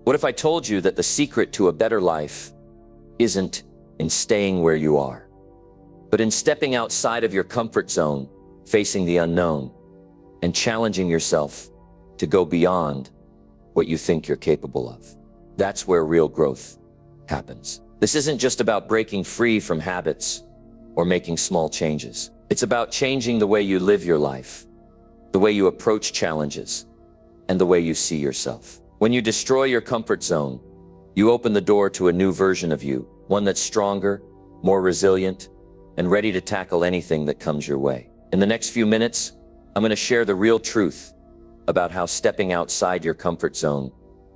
What if I told you that the secret to a better life isn't in staying where you are, but in stepping outside of your comfort zone, facing the unknown, and challenging yourself to go beyond what you think you're capable of? That's where real growth happens. This isn't just about breaking free from habits or making small changes. It's about changing the way you live your life, the way you approach challenges, and the way you see yourself. When you destroy your comfort zone, you open the door to a new version of you, one that's stronger, more resilient, and ready to tackle anything that comes your way. In the next few minutes, I'm going to share the real truth about how stepping outside your comfort zone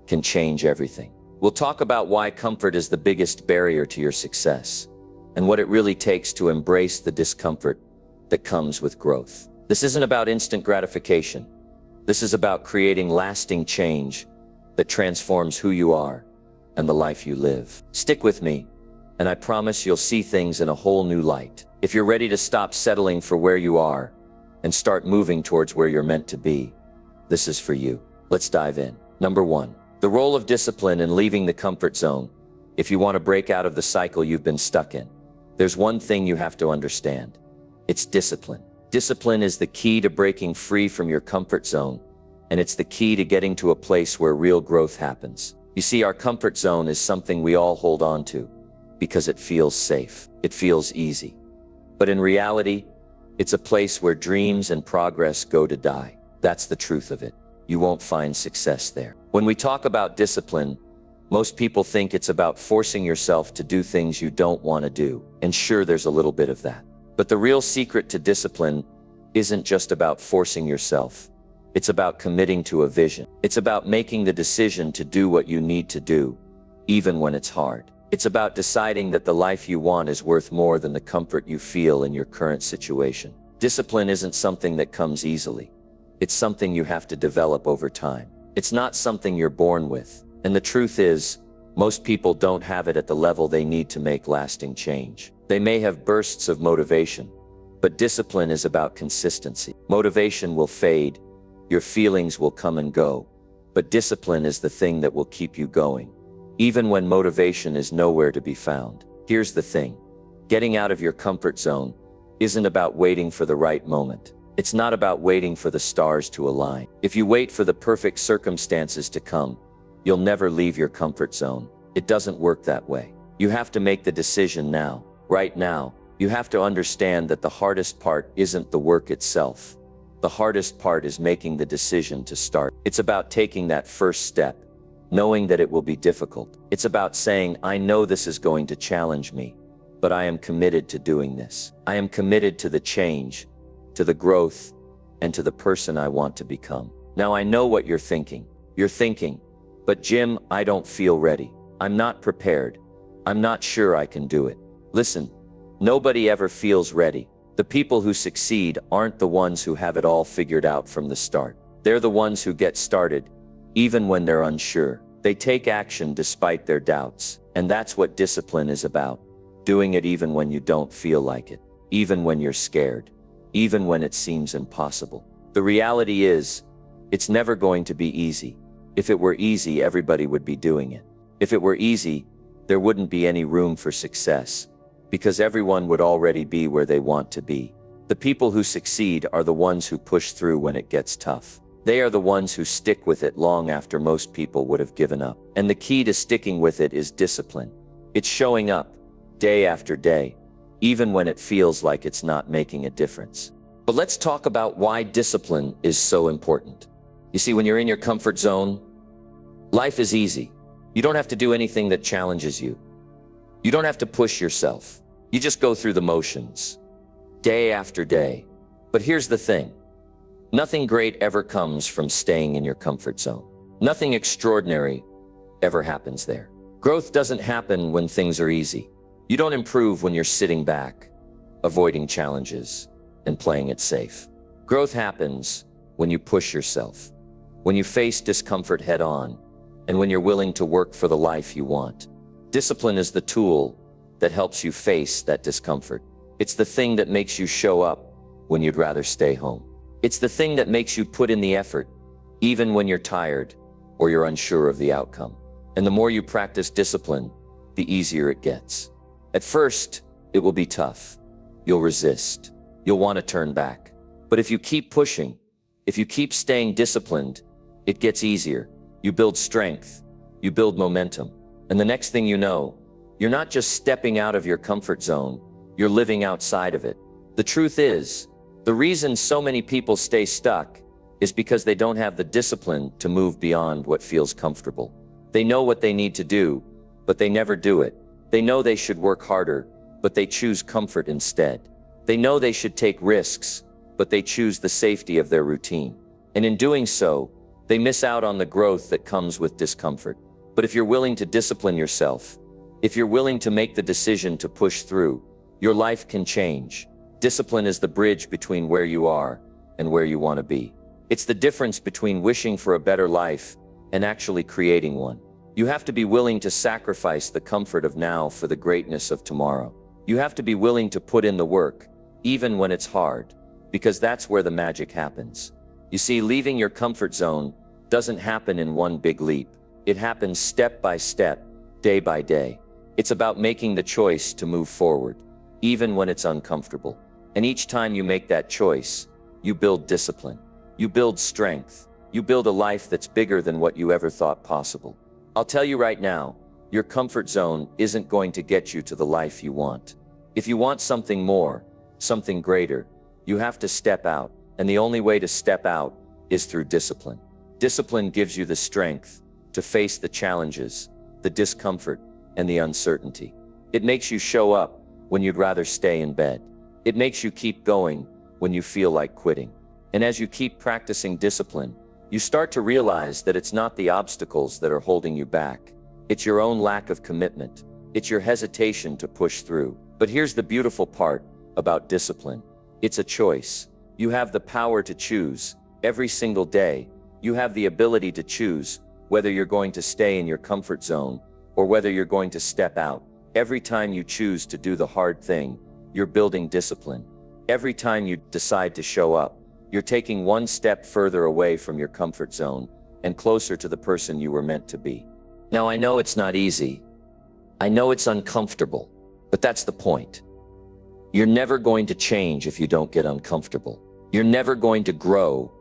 can change everything. We'll talk about why comfort is the biggest barrier to your success, and what it really takes to embrace the discomfort that comes with growth. This isn't about instant gratification. This is about creating lasting change that transforms who you are and the life you live. Stick with me, and I promise you'll see things in a whole new light. If you're ready to stop settling for where you are and start moving towards where you're meant to be, this is for you. Let's dive in. Number 1, the role of discipline in leaving the comfort zone. If you want to break out of the cycle you've been stuck in, there's one thing you have to understand. It's discipline. Discipline is the key to breaking free from your comfort zone, and it's the key to getting to a place where real growth happens. You see, our comfort zone is something we all hold on to because it feels safe. It feels easy. But in reality, it's a place where dreams and progress go to die. That's the truth of it. You won't find success there. When we talk about discipline, most people think it's about forcing yourself to do things you don't want to do. And sure, there's a little bit of that. But the real secret to discipline isn't just about forcing yourself. It's about committing to a vision. It's about making the decision to do what you need to do, even when it's hard. It's about deciding that the life you want is worth more than the comfort you feel in your current situation. Discipline isn't something that comes easily. It's something you have to develop over time. It's not something you're born with. And the truth is, most people don't have it at the level they need to make lasting change. They may have bursts of motivation, but discipline is about consistency. Motivation will fade, your feelings will come and go, but discipline is the thing that will keep you going, even when motivation is nowhere to be found. Here's the thing. Getting out of your comfort zone isn't about waiting for the right moment. It's not about waiting for the stars to align. If you wait for the perfect circumstances to come, you'll never leave your comfort zone. It doesn't work that way. You have to make the decision now, right now. You have to understand that the hardest part isn't the work itself. The hardest part is making the decision to start. It's about taking that first step, knowing that it will be difficult. It's about saying, I know this is going to challenge me, but I am committed to doing this. I am committed to the change, to the growth, and to the person I want to become. Now I know what you're thinking. You're thinking, but Jim, I don't feel ready. I'm not prepared. I'm not sure I can do it. Listen, nobody ever feels ready. The people who succeed aren't the ones who have it all figured out from the start. They're the ones who get started, even when they're unsure. They take action despite their doubts. And that's what discipline is about. Doing it even when you don't feel like it, even when you're scared, even when it seems impossible. The reality is, it's never going to be easy. If it were easy, everybody would be doing it. If it were easy, there wouldn't be any room for success, because everyone would already be where they want to be. The people who succeed are the ones who push through when it gets tough. They are the ones who stick with it long after most people would have given up. And the key to sticking with it is discipline. It's showing up, day after day, even when it feels like it's not making a difference. But let's talk about why discipline is so important. You see, when you're in your comfort zone, life is easy. You don't have to do anything that challenges you. You don't have to push yourself. You just go through the motions, day after day. But here's the thing. Nothing great ever comes from staying in your comfort zone. Nothing extraordinary ever happens there. Growth doesn't happen when things are easy. You don't improve when you're sitting back, avoiding challenges, and playing it safe. Growth happens when you push yourself, when you face discomfort head on, and when you're willing to work for the life you want. Discipline is the tool that helps you face that discomfort. It's the thing that makes you show up when you'd rather stay home. It's the thing that makes you put in the effort, even when you're tired or you're unsure of the outcome. And the more you practice discipline, the easier it gets. At first, it will be tough. You'll resist. You'll want to turn back. But if you keep pushing, if you keep staying disciplined, it gets easier. You build strength. You build momentum. And the next thing you know, you're not just stepping out of your comfort zone, you're living outside of it. The truth is, the reason so many people stay stuck is because they don't have the discipline to move beyond what feels comfortable. They know what they need to do, but they never do it. They know they should work harder, but they choose comfort instead. They know they should take risks, but they choose the safety of their routine. And in doing so, they miss out on the growth that comes with discomfort. But if you're willing to discipline yourself, if you're willing to make the decision to push through, your life can change. Discipline is the bridge between where you are and where you want to be. It's the difference between wishing for a better life and actually creating one. You have to be willing to sacrifice the comfort of now for the greatness of tomorrow. You have to be willing to put in the work, even when it's hard, because that's where the magic happens. You see, leaving your comfort zone doesn't happen in one big leap. It happens step by step, day by day. It's about making the choice to move forward, even when it's uncomfortable. And each time you make that choice, you build discipline. You build strength. You build a life that's bigger than what you ever thought possible. I'll tell you right now, your comfort zone isn't going to get you to the life you want. If you want something more, something greater, you have to step out. And the only way to step out is through discipline. Discipline gives you the strength to face the challenges, the discomfort, and the uncertainty. It makes you show up when you'd rather stay in bed. It makes you keep going when you feel like quitting. And as you keep practicing discipline, you start to realize that it's not the obstacles that are holding you back. It's your own lack of commitment. It's your hesitation to push through. But here's the beautiful part about discipline. It's a choice. You have the power to choose. Every single day, you have the ability to choose whether you're going to stay in your comfort zone or whether you're going to step out. Every time you choose to do the hard thing, you're building discipline. Every time you decide to show up, you're taking one step further away from your comfort zone and closer to the person you were meant to be. Now, I know it's not easy. I know it's uncomfortable, but that's the point. You're never going to change if you don't get uncomfortable. You're never going to grow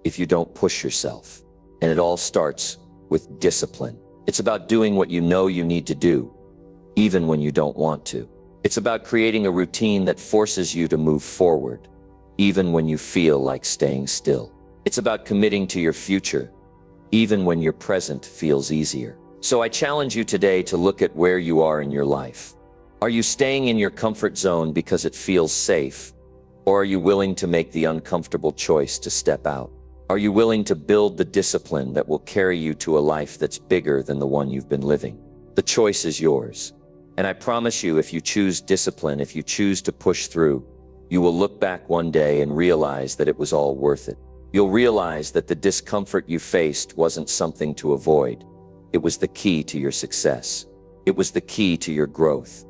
if you don't push yourself. And it all starts with discipline. It's about doing what you know you need to do, even when you don't want to. It's about creating a routine that forces you to move forward, even when you feel like staying still. It's about committing to your future, even when your present feels easier. So I challenge you today to look at where you are in your life. Are you staying in your comfort zone because it feels safe? Or are you willing to make the uncomfortable choice to step out? Are you willing to build the discipline that will carry you to a life that's bigger than the one you've been living? The choice is yours. And I promise you, if you choose discipline, if you choose to push through, you will look back one day and realize that it was all worth it. You'll realize that the discomfort you faced wasn't something to avoid. It was the key to your success. It was the key to your growth.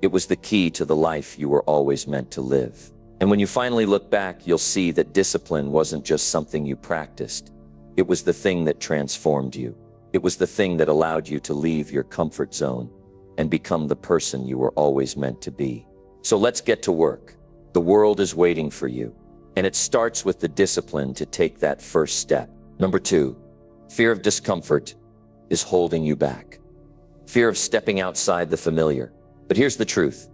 It was the key to the life you were always meant to live. And when you finally look back, you'll see that discipline wasn't just something you practiced. It was the thing that transformed you. It was the thing that allowed you to leave your comfort zone and become the person you were always meant to be. So let's get to work. The world is waiting for you. And it starts with the discipline to take that first step. Number 2, fear of discomfort is holding you back. Fear of stepping outside the familiar. But here's the truth,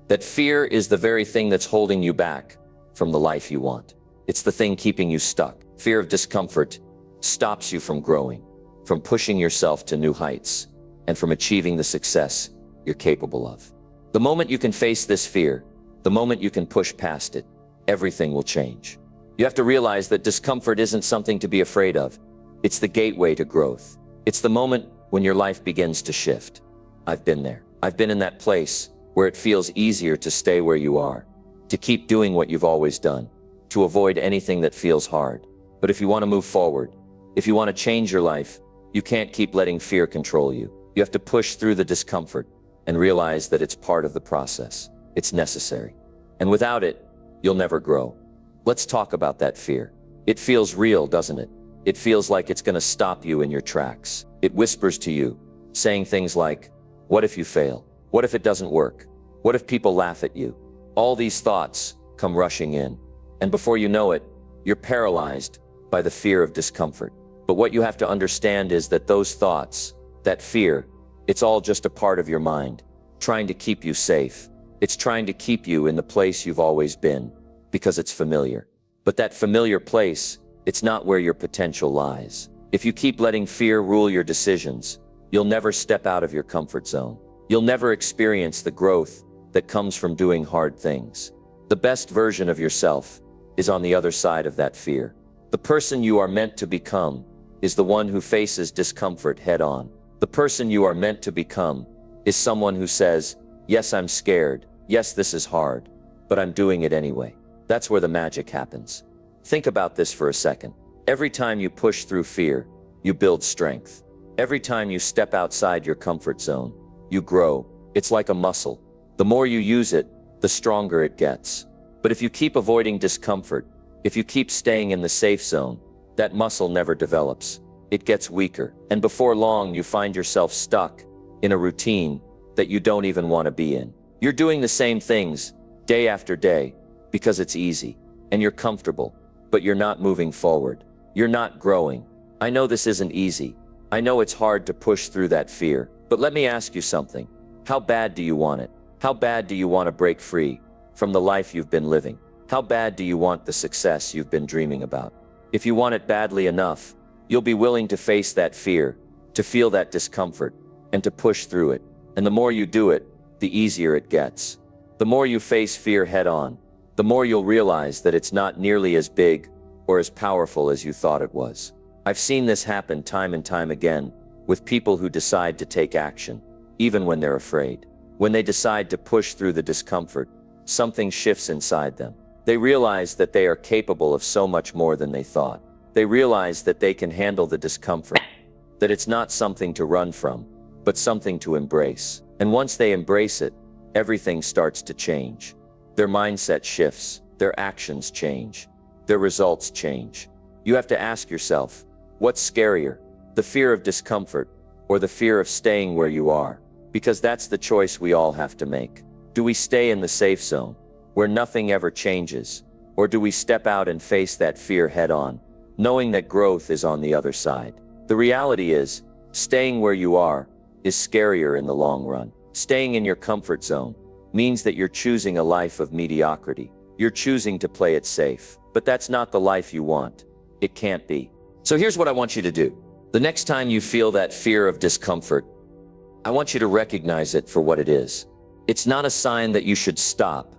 that fear is the very thing that's holding you back from the life you want. It's the thing keeping you stuck. Fear of discomfort stops you from growing, from pushing yourself to new heights, and from achieving the success you're capable of. The moment you can face this fear, the moment you can push past it, everything will change. You have to realize that discomfort isn't something to be afraid of. It's the gateway to growth. It's the moment when your life begins to shift. I've been there. I've been in that place where it feels easier to stay where you are, to keep doing what you've always done, to avoid anything that feels hard. But if you want to move forward, if you want to change your life, you can't keep letting fear control you. You have to push through the discomfort and realize that it's part of the process. It's necessary. And without it, you'll never grow. Let's talk about that fear. It feels real, doesn't it? It feels like it's going to stop you in your tracks. It whispers to you, saying things like, what if you fail? What if it doesn't work? What if people laugh at you? All these thoughts come rushing in, and before you know it, you're paralyzed by the fear of discomfort. But what you have to understand is that those thoughts, that fear, it's all just a part of your mind, trying to keep you safe. It's trying to keep you in the place you've always been, because it's familiar. But that familiar place, it's not where your potential lies. If you keep letting fear rule your decisions, you'll never step out of your comfort zone. You'll never experience the growth that comes from doing hard things. The best version of yourself is on the other side of that fear. The person you are meant to become is the one who faces discomfort head on. The person you are meant to become is someone who says, yes, I'm scared. Yes, this is hard, but I'm doing it anyway. That's where the magic happens. Think about this for a second. Every time you push through fear, you build strength. Every time you step outside your comfort zone, you grow. It's like a muscle. The more you use it, the stronger it gets. But if you keep avoiding discomfort, if you keep staying in the safe zone, that muscle never develops. It gets weaker, and before long you find yourself stuck in a routine that you don't even want to be in. You're doing the same things day after day because it's easy and you're comfortable, but you're not moving forward. You're not growing. I know this isn't easy. I know it's hard to push through that fear, but let me ask you something. How bad do you want it? How bad do you want to break free from the life you've been living? How bad do you want the success you've been dreaming about? If you want it badly enough, you'll be willing to face that fear, to feel that discomfort, and to push through it. And the more you do it, the easier it gets. The more you face fear head on, the more you'll realize that it's not nearly as big or as powerful as you thought it was. I've seen this happen time and time again with people who decide to take action, even when they're afraid. When they decide to push through the discomfort, something shifts inside them. They realize that they are capable of so much more than they thought. They realize that they can handle the discomfort, that it's not something to run from, but something to embrace. And once they embrace it, everything starts to change. Their mindset shifts, their actions change, their results change. You have to ask yourself, what's scarier, the fear of discomfort or the fear of staying where you are? Because that's the choice we all have to make. Do we stay in the safe zone, where nothing ever changes, or do we step out and face that fear head on, knowing that growth is on the other side? The reality is, staying where you are is scarier in the long run. Staying in your comfort zone means that you're choosing a life of mediocrity. You're choosing to play it safe. But that's not the life you want. It can't be. So here's what I want you to do. The next time you feel that fear of discomfort, I want you to recognize it for what it is. It's not a sign that you should stop.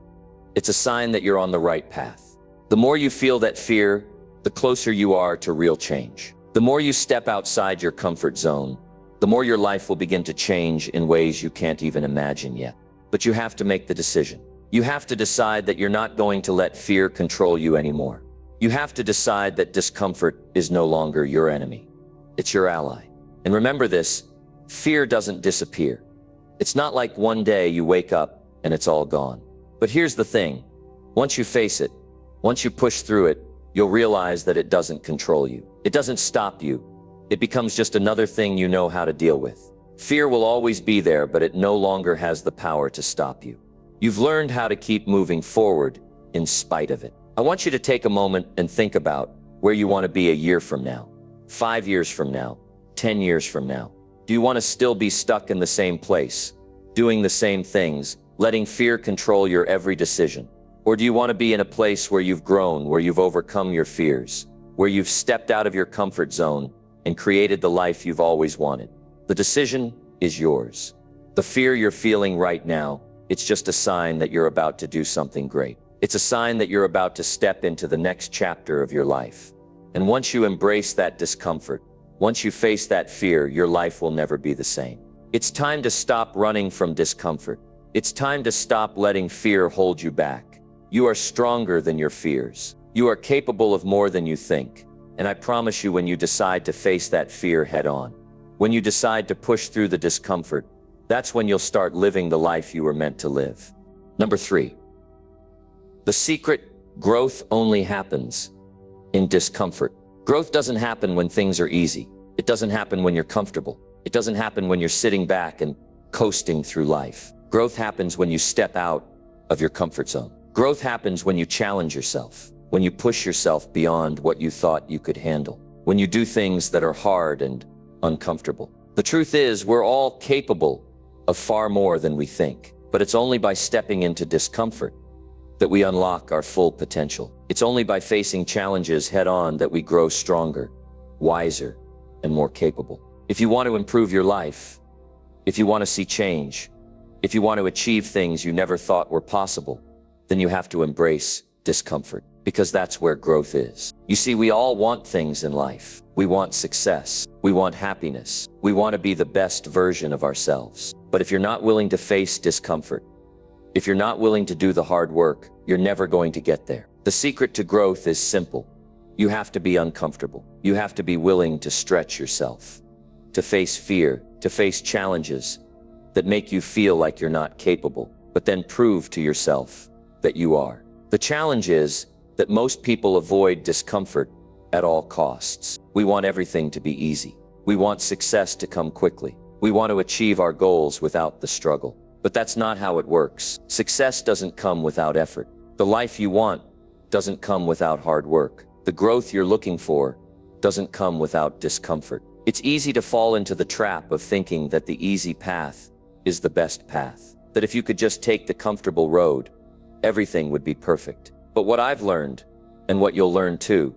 It's a sign that you're on the right path. The more you feel that fear, the closer you are to real change. The more you step outside your comfort zone, the more your life will begin to change in ways you can't even imagine yet. But you have to make the decision. You have to decide that you're not going to let fear control you anymore. You have to decide that discomfort is no longer your enemy. It's your ally. And remember this, fear doesn't disappear. It's not like one day you wake up and it's all gone. But here's the thing, once you face it, once you push through it, you'll realize that it doesn't control you. It doesn't stop you. It becomes just another thing you know how to deal with. Fear will always be there, but it no longer has the power to stop you. You've learned how to keep moving forward in spite of it. I want you to take a moment and think about where you want to be a year from now, 5 years from now, 10 years from now. Do you want to still be stuck in the same place, doing the same things, letting fear control your every decision? Or do you want to be in a place where you've grown, where you've overcome your fears, where you've stepped out of your comfort zone and created the life you've always wanted? The decision is yours. The fear you're feeling right now, it's just a sign that you're about to do something great. It's a sign that you're about to step into the next chapter of your life. And once you embrace that discomfort, once you face that fear, your life will never be the same. It's time to stop running from discomfort. It's time to stop letting fear hold you back. You are stronger than your fears. You are capable of more than you think. And I promise you, when you decide to face that fear head on, when you decide to push through the discomfort, that's when you'll start living the life you were meant to live. Number 3. The secret: growth only happens in discomfort. Growth doesn't happen when things are easy. It doesn't happen when you're comfortable. It doesn't happen when you're sitting back and coasting through life. Growth happens when you step out of your comfort zone. Growth happens when you challenge yourself, when you push yourself beyond what you thought you could handle, when you do things that are hard and uncomfortable. The truth is, we're all capable of far more than we think, but it's only by stepping into discomfort that we unlock our full potential. It's only by facing challenges head-on that we grow stronger, wiser, and more capable. If you want to improve your life, if you want to see change, if you want to achieve things you never thought were possible, then you have to embrace discomfort, because that's where growth is. You see, we all want things in life. We want success. We want happiness. We want to be the best version of ourselves. But if you're not willing to face discomfort, if you're not willing to do the hard work, you're never going to get there. The secret to growth is simple. You have to be uncomfortable. You have to be willing to stretch yourself, to face fear, to face challenges that make you feel like you're not capable, but then prove to yourself that you are. The challenge is that most people avoid discomfort at all costs. We want everything to be easy. We want success to come quickly. We want to achieve our goals without the struggle. But that's not how it works. Success doesn't come without effort. The life you want doesn't come without hard work. The growth you're looking for doesn't come without discomfort. It's easy to fall into the trap of thinking that the easy path is the best path, that if you could just take the comfortable road, everything would be perfect. But what I've learned, and what you'll learn too,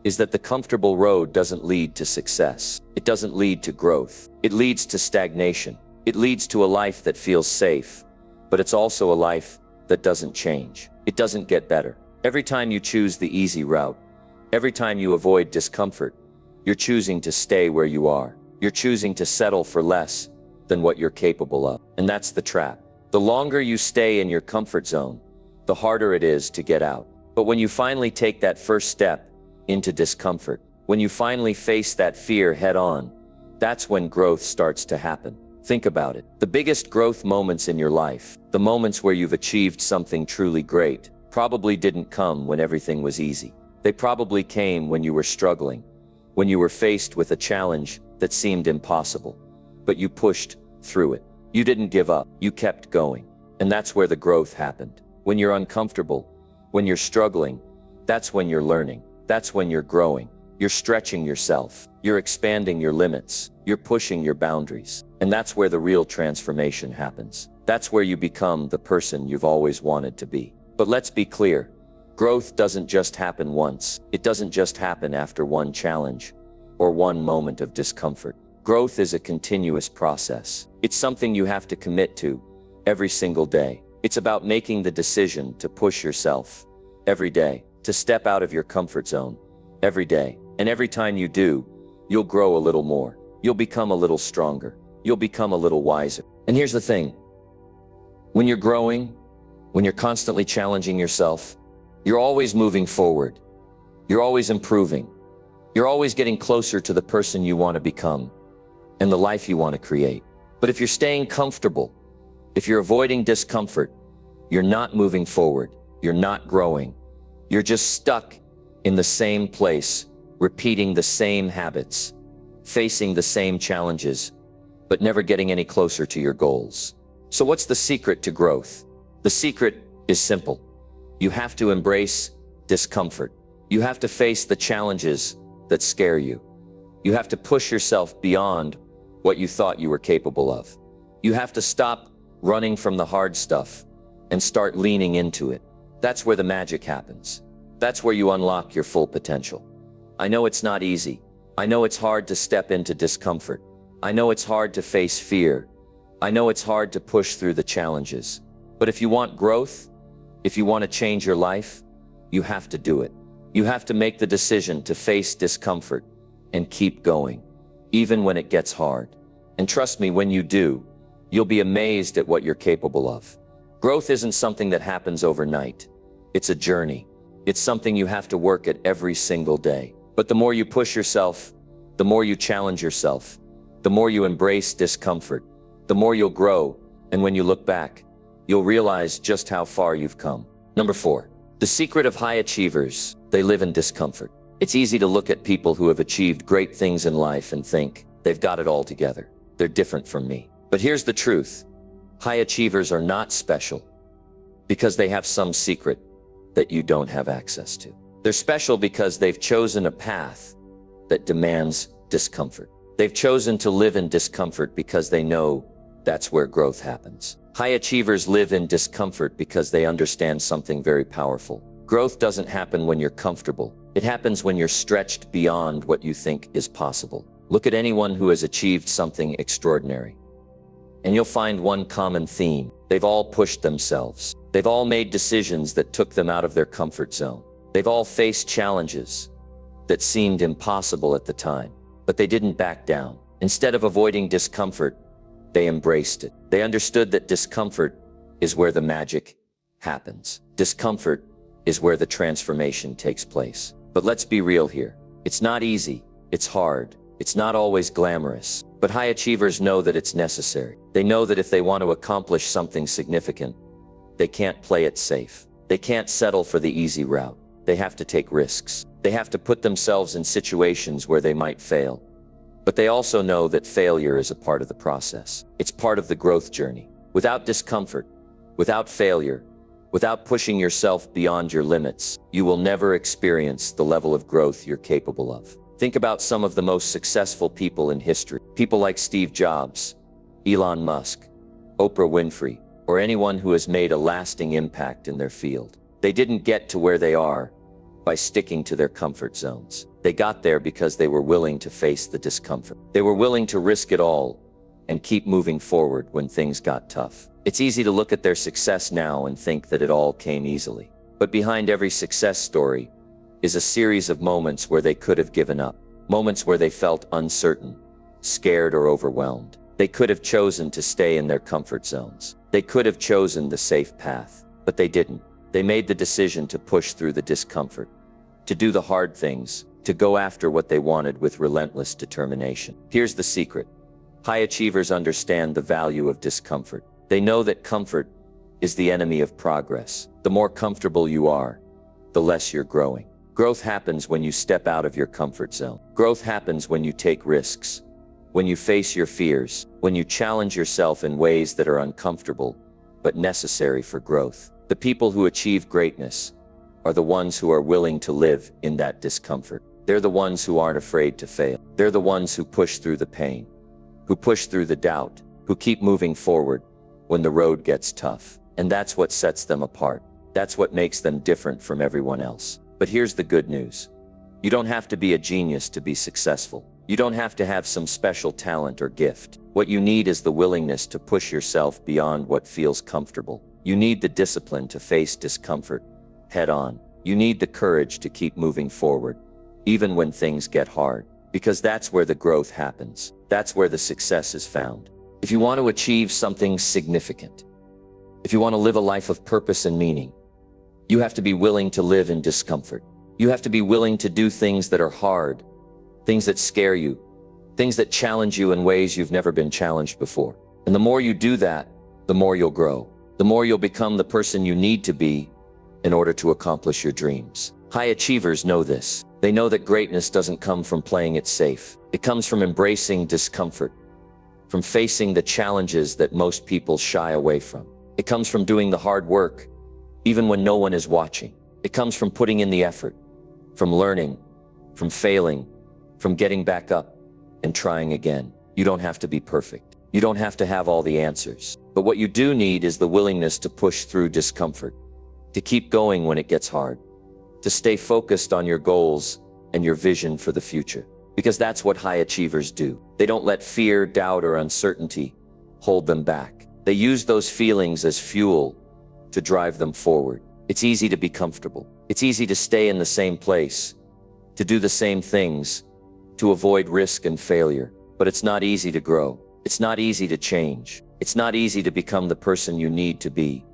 is that the comfortable road doesn't lead to success. It doesn't lead to growth. It leads to stagnation. It leads to a life that feels safe, but it's also a life that doesn't change. It doesn't get better. Every time you choose the easy route, every time you avoid discomfort, you're choosing to stay where you are. You're choosing to settle for less than what you're capable of. And that's the trap. The longer you stay in your comfort zone, the harder it is to get out. But when you finally take that first step into discomfort, when you finally face that fear head on, that's when growth starts to happen. Think about it. The biggest growth moments in your life, the moments where you've achieved something truly great, probably didn't come when everything was easy. They probably came when you were struggling, when you were faced with a challenge that seemed impossible, but you pushed through it. You didn't give up. You kept going. And that's where the growth happened. When you're uncomfortable, when you're struggling, that's when you're learning. That's when you're growing. You're stretching yourself. You're expanding your limits. You're pushing your boundaries. And that's where the real transformation happens. That's where you become the person you've always wanted to be. But let's be clear. Growth doesn't just happen once. It doesn't just happen after one challenge or one moment of discomfort. Growth is a continuous process. It's something you have to commit to every single day. It's about making the decision to push yourself every day, to step out of your comfort zone every day. And every time you do, you'll grow a little more. You'll become a little stronger. You'll become a little wiser. And here's the thing. When you're growing, when you're constantly challenging yourself, you're always moving forward. You're always improving. You're always getting closer to the person you want to become and the life you want to create. But if you're staying comfortable, if you're avoiding discomfort, you're not moving forward. You're not growing. You're just stuck in the same place, repeating the same habits, facing the same challenges, but never getting any closer to your goals. So what's the secret to growth? The secret is simple. You have to embrace discomfort. You have to face the challenges that scare you. You have to push yourself beyond what you thought you were capable of. You have to stop running from the hard stuff and start leaning into it. That's where the magic happens. That's where you unlock your full potential. I know it's not easy. I know it's hard to step into discomfort. I know it's hard to face fear. I know it's hard to push through the challenges. But if you want growth, if you want to change your life, you have to do it. You have to make the decision to face discomfort and keep going, even when it gets hard. And trust me, when you do, you'll be amazed at what you're capable of. Growth isn't something that happens overnight. It's a journey. It's something you have to work at every single day. But the more you push yourself, the more you challenge yourself, the more you embrace discomfort, the more you'll grow. And when you look back, you'll realize just how far you've come. Number 4, the secret of high achievers. They live in discomfort. It's easy to look at people who have achieved great things in life and think they've got it all together. they're different from me. But here's the truth. High achievers are not special because they have some secret that you don't have access to. They're special because they've chosen a path that demands discomfort. They've chosen to live in discomfort because they know that's where growth happens. High achievers live in discomfort because they understand something very powerful. Growth doesn't happen when you're comfortable. It happens when you're stretched beyond what you think is possible. Look at anyone who has achieved something extraordinary, and you'll find one common theme. They've all pushed themselves. They've all made decisions that took them out of their comfort zone. They've all faced challenges that seemed impossible at the time, but they didn't back down. Instead of avoiding discomfort, they embraced it. They understood that discomfort is where the magic happens. Discomfort is where the transformation takes place. But let's be real here. It's not easy. It's hard. It's not always glamorous. But high achievers know that it's necessary. They know that if they want to accomplish something significant, they can't play it safe. They can't settle for the easy route. They have to take risks. They have to put themselves in situations where they might fail. But they also know that failure is a part of the process. It's part of the growth journey. Without discomfort, without failure, without pushing yourself beyond your limits, you will never experience the level of growth you're capable of. Think about some of the most successful people in history. People like Steve Jobs, Elon Musk, Oprah Winfrey, or anyone who has made a lasting impact in their field. They didn't get to where they are by sticking to their comfort zones. They got there because they were willing to face the discomfort. They were willing to risk it all and keep moving forward when things got tough. It's easy to look at their success now and think that it all came easily. But behind every success story is a series of moments where they could have given up. Moments where they felt uncertain, scared, or overwhelmed. They could have chosen to stay in their comfort zones. They could have chosen the safe path, but they didn't. They made the decision to push through the discomfort, to do the hard things, to go after what they wanted with relentless determination. Here's the secret. High achievers understand the value of discomfort. They know that comfort is the enemy of progress. The more comfortable you are, the less you're growing. Growth happens when you step out of your comfort zone. Growth happens when you take risks, when you face your fears, when you challenge yourself in ways that are uncomfortable, but necessary for growth. The people who achieve greatness are the ones who are willing to live in that discomfort. They're the ones who aren't afraid to fail. They're the ones who push through the pain, who push through the doubt, who keep moving forward when the road gets tough. And that's what sets them apart. That's what makes them different from everyone else. But here's the good news. You don't have to be a genius to be successful. You don't have to have some special talent or gift. What you need is the willingness to push yourself beyond what feels comfortable. You need the discipline to face discomfort head on. You need the courage to keep moving forward, even when things get hard, because that's where the growth happens. That's where the success is found. If you want to achieve something significant, if you want to live a life of purpose and meaning, you have to be willing to live in discomfort. You have to be willing to do things that are hard, things that scare you, things that challenge you in ways you've never been challenged before. And the more you do that, the more you'll grow. The more you'll become the person you need to be in order to accomplish your dreams. High achievers know this. They know that greatness doesn't come from playing it safe. It comes from embracing discomfort, from facing the challenges that most people shy away from. It comes from doing the hard work, even when no one is watching. It comes from putting in the effort, from learning, from failing, from getting back up and trying again. You don't have to be perfect. You don't have to have all the answers. But what you do need is the willingness to push through discomfort, to keep going when it gets hard, to stay focused on your goals and your vision for the future. Because that's what high achievers do. They don't let fear, doubt, or uncertainty hold them back. They use those feelings as fuel to drive them forward. It's easy to be comfortable. It's easy to stay in the same place, to do the same things, to avoid risk and failure. But it's not easy to grow. It's not easy to change. It's not easy to become the person you need to be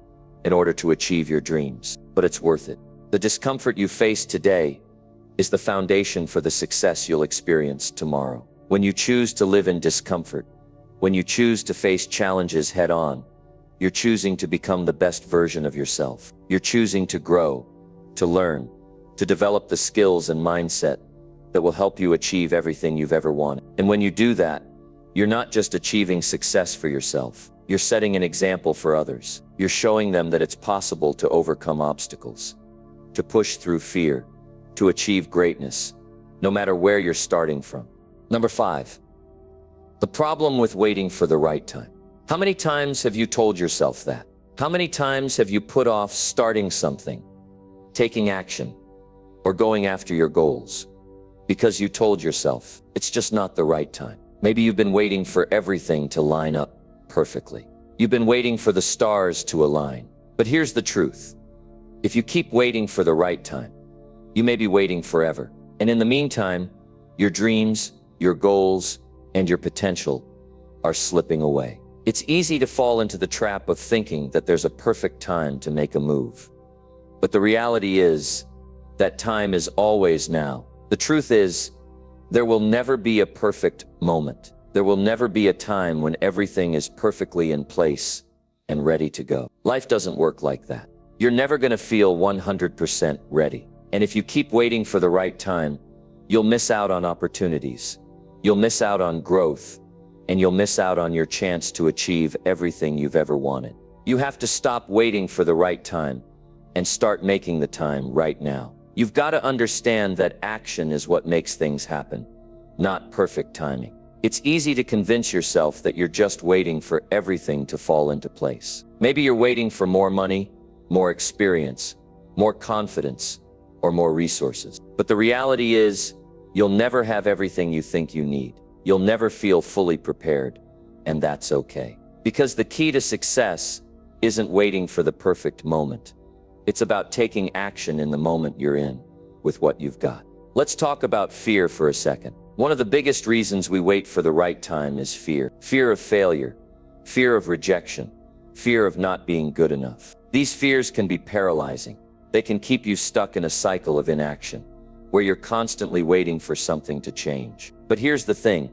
in order to achieve your dreams. But it's worth it. The discomfort you face today is the foundation for the success you'll experience tomorrow. When you choose to live in discomfort, when you choose to face challenges head on, you're choosing to become the best version of yourself. You're choosing to grow, to learn, to develop the skills and mindset that will help you achieve everything you've ever wanted. And when you do that, You're not just achieving success for yourself. You're setting an example for others. You're showing them that it's possible to overcome obstacles, to push through fear, to achieve greatness, no matter where you're starting from. Number 5, the problem with waiting for the right time. How many times have you told yourself that? How many times have you put off starting something, taking action, or going after your goals? Because you told yourself, it's just not the right time. Maybe you've been waiting for everything to line up perfectly. You've been waiting for the stars to align. But here's the truth. If you keep waiting for the right time, you may be waiting forever. And in the meantime, your dreams, your goals, and your potential are slipping away. It's easy to fall into the trap of thinking that there's a perfect time to make a move. But the reality is that time is always now. The truth is, there will never be a perfect moment. There will never be a time when everything is perfectly in place and ready to go. Life doesn't work like that. You're never going to feel 100% ready. And if you keep waiting for the right time, you'll miss out on opportunities. You'll miss out on growth, and you'll miss out on your chance to achieve everything you've ever wanted. You have to stop waiting for the right time and start making the time right now. You've got to understand that action is what makes things happen, not perfect timing. It's easy to convince yourself that you're just waiting for everything to fall into place. Maybe you're waiting for more money, more experience, more confidence, or more resources. But the reality is, you'll never have everything you think you need. You'll never feel fully prepared, and that's okay. Because the key to success isn't waiting for the perfect moment. It's about taking action in the moment you're in, with what you've got. Let's talk about fear for a second. One of the biggest reasons we wait for the right time is fear. Fear of failure, fear of rejection, fear of not being good enough. These fears can be paralyzing. They can keep you stuck in a cycle of inaction, where you're constantly waiting for something to change. But here's the thing.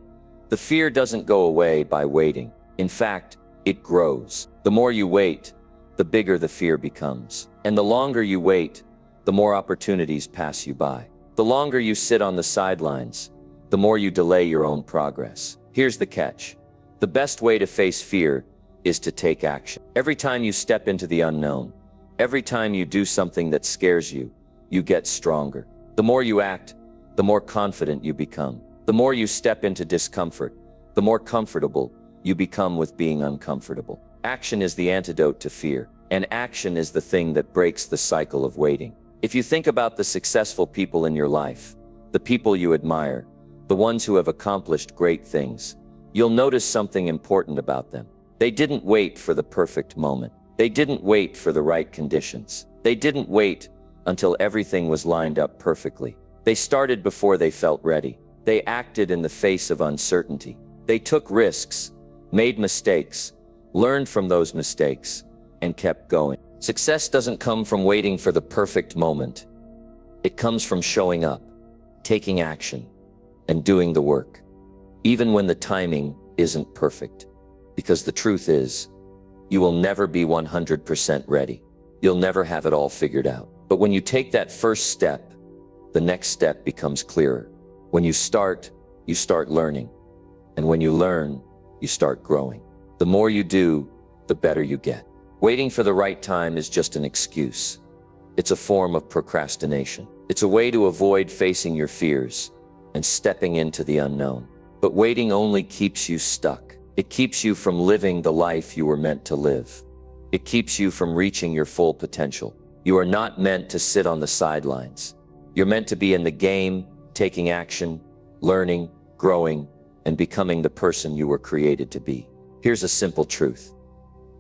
The fear doesn't go away by waiting. In fact, it grows. The more you wait, the bigger the fear becomes. And the longer you wait, the more opportunities pass you by. The longer you sit on the sidelines, the more you delay your own progress. Here's the catch. The best way to face fear is to take action. Every time you step into the unknown, every time you do something that scares you, you get stronger. The more you act, the more confident you become. The more you step into discomfort, the more comfortable you become with being uncomfortable. Action is the antidote to fear, and action is the thing that breaks the cycle of waiting. If you think about the successful people in your life, the people you admire, the ones who have accomplished great things, you'll notice something important about them. They didn't wait for the perfect moment. They didn't wait for the right conditions. They didn't wait until everything was lined up perfectly. They started before they felt ready. They acted in the face of uncertainty. They took risks, made mistakes, learned from those mistakes, and kept going. Success doesn't come from waiting for the perfect moment. It comes from showing up, taking action, and doing the work, even when the timing isn't perfect. Because the truth is, you will never be 100% ready. You'll never have it all figured out. But when you take that first step, the next step becomes clearer. When you start learning. And when you learn, you start growing. The more you do, the better you get. Waiting for the right time is just an excuse. It's a form of procrastination. It's a way to avoid facing your fears and stepping into the unknown. But waiting only keeps you stuck. It keeps you from living the life you were meant to live. It keeps you from reaching your full potential. You are not meant to sit on the sidelines. You're meant to be in the game, taking action, learning, growing, and becoming the person you were created to be. Here's a simple truth.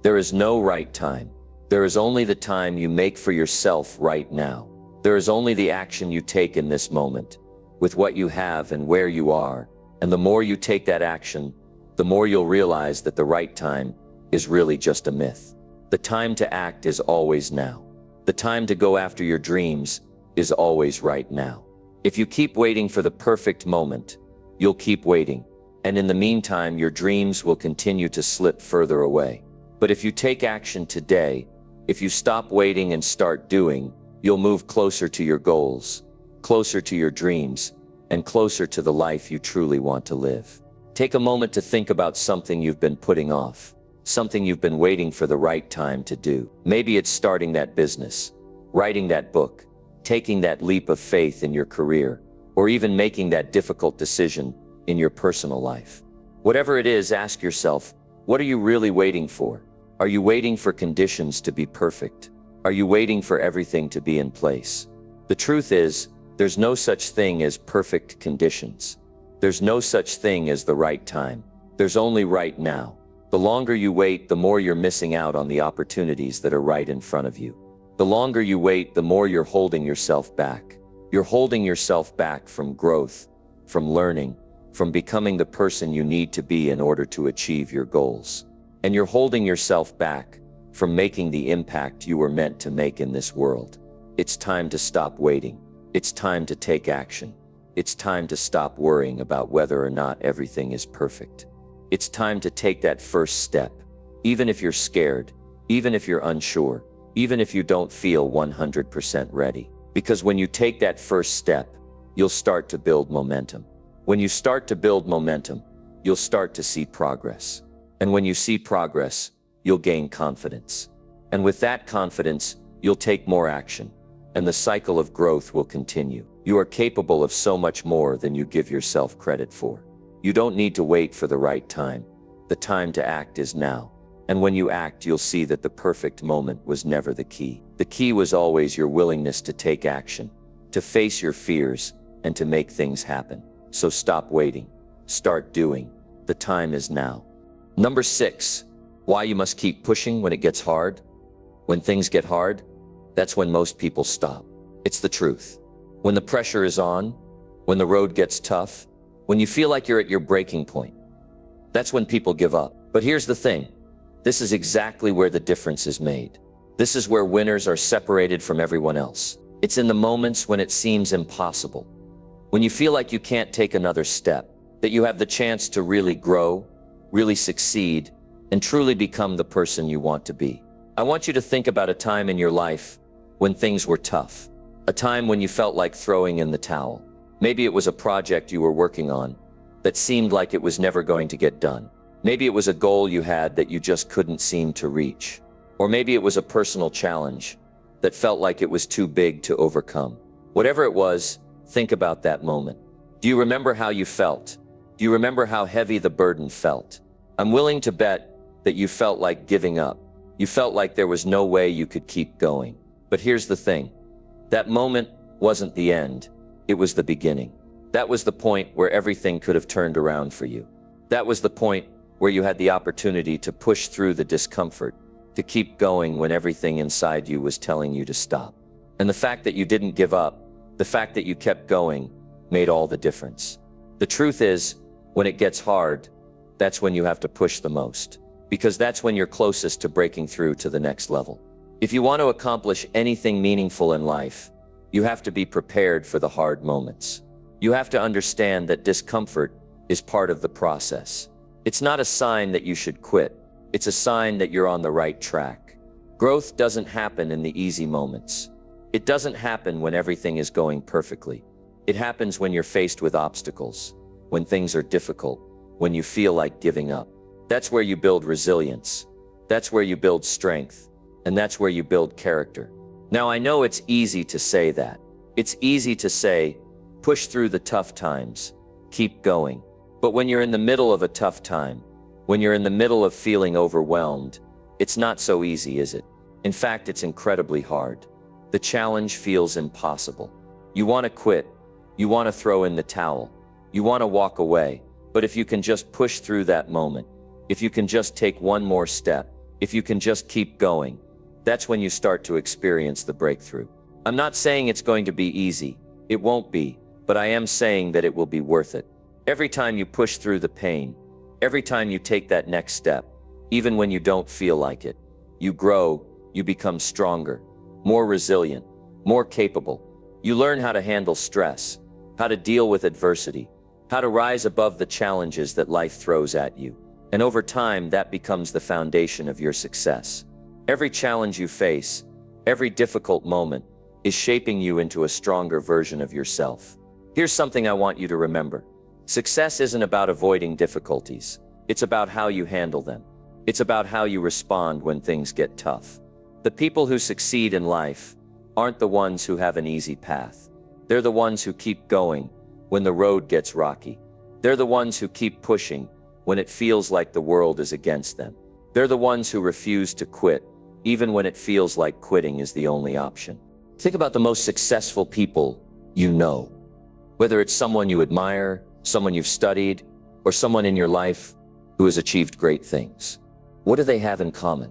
There is no right time. There is only the time you make for yourself right now. There is only the action you take in this moment, with what you have and where you are. And the more you take that action, the more you'll realize that the right time is really just a myth. The time to act is always now. The time to go after your dreams is always right now. If you keep waiting for the perfect moment, you'll keep waiting. And in the meantime, your dreams will continue to slip further away. But if you take action today, if you stop waiting and start doing, you'll move closer to your goals, closer to your dreams, and closer to the life you truly want to live. Take a moment to think about something you've been putting off, something you've been waiting for the right time to do. Maybe it's starting that business, writing that book, taking that leap of faith in your career, or even making that difficult decision in your personal life. Whatever it is, ask yourself, what are you really waiting for? Are you waiting for conditions to be perfect? Are you waiting for everything to be in place? The truth is, there's no such thing as perfect conditions. There's no such thing as the right time. There's only right now. The longer you wait, the more you're missing out on the opportunities that are right in front of you. The longer you wait, the more you're holding yourself back. You're holding yourself back from growth, from learning, from becoming the person you need to be in order to achieve your goals. And you're holding yourself back from making the impact you were meant to make in this world. It's time to stop waiting. It's time to take action. It's time to stop worrying about whether or not everything is perfect. It's time to take that first step, even if you're scared, even if you're unsure, even if you don't feel 100% ready. Because when you take that first step, you'll start to build momentum. When you start to build momentum, you'll start to see progress. And when you see progress, you'll gain confidence. And with that confidence, you'll take more action. And the cycle of growth will continue. You are capable of so much more than you give yourself credit for. You don't need to wait for the right time. The time to act is now. And when you act, you'll see that the perfect moment was never the key. The key was always your willingness to take action, to face your fears, and to make things happen. So stop waiting. Start doing. The time is now. Number 6, why you must keep pushing when it gets hard. When things get hard, that's when most people stop. It's the truth. When the pressure is on, when the road gets tough, when you feel like you're at your breaking point, that's when people give up. But here's the thing. This is exactly where the difference is made. This is where winners are separated from everyone else. It's in the moments when it seems impossible, when you feel like you can't take another step, that you have the chance to really grow, really succeed, and truly become the person you want to be. I want you to think about a time in your life when things were tough, a time when you felt like throwing in the towel. Maybe it was a project you were working on that seemed like it was never going to get done. Maybe it was a goal you had that you just couldn't seem to reach. Or maybe it was a personal challenge that felt like it was too big to overcome. Whatever it was, think about that moment. Do you remember how you felt? Do you remember how heavy the burden felt? I'm willing to bet that you felt like giving up. You felt like there was no way you could keep going. But here's the thing. That moment wasn't the end. It was the beginning. That was the point where everything could have turned around for you. That was the point where you had the opportunity to push through the discomfort, to keep going when everything inside you was telling you to stop. And the fact that you didn't give up, the fact that you kept going, made all the difference. The truth is, when it gets hard, that's when you have to push the most, because that's when you're closest to breaking through to the next level. If you want to accomplish anything meaningful in life, you have to be prepared for the hard moments. You have to understand that discomfort is part of the process. It's not a sign that you should quit. It's a sign that you're on the right track. Growth doesn't happen in the easy moments. It doesn't happen when everything is going perfectly. It happens when you're faced with obstacles, when things are difficult, when you feel like giving up. That's where you build resilience. That's where you build strength. And that's where you build character. Now, I know it's easy to say that. It's easy to say, push through the tough times, keep going. But when you're in the middle of a tough time, when you're in the middle of feeling overwhelmed, it's not so easy, is it? In fact, it's incredibly hard. The challenge feels impossible. You want to quit. You want to throw in the towel. You want to walk away. But if you can just push through that moment, if you can just take one more step, if you can just keep going, that's when you start to experience the breakthrough. I'm not saying it's going to be easy. It won't be. But I am saying that it will be worth it. Every time you push through the pain, every time you take that next step, even when you don't feel like it, you grow, you become stronger, more resilient, more capable. You learn how to handle stress, how to deal with adversity, how to rise above the challenges that life throws at you. And over time, that becomes the foundation of your success. Every challenge you face, every difficult moment, is shaping you into a stronger version of yourself. Here's something I want you to remember. Success isn't about avoiding difficulties. It's about how you handle them. It's about how you respond when things get tough. The people who succeed in life aren't the ones who have an easy path. They're the ones who keep going when the road gets rocky. They're the ones who keep pushing when it feels like the world is against them. They're the ones who refuse to quit, even when it feels like quitting is the only option. Think about the most successful people you know. Whether it's someone you admire, someone you've studied, or someone in your life who has achieved great things. What do they have in common?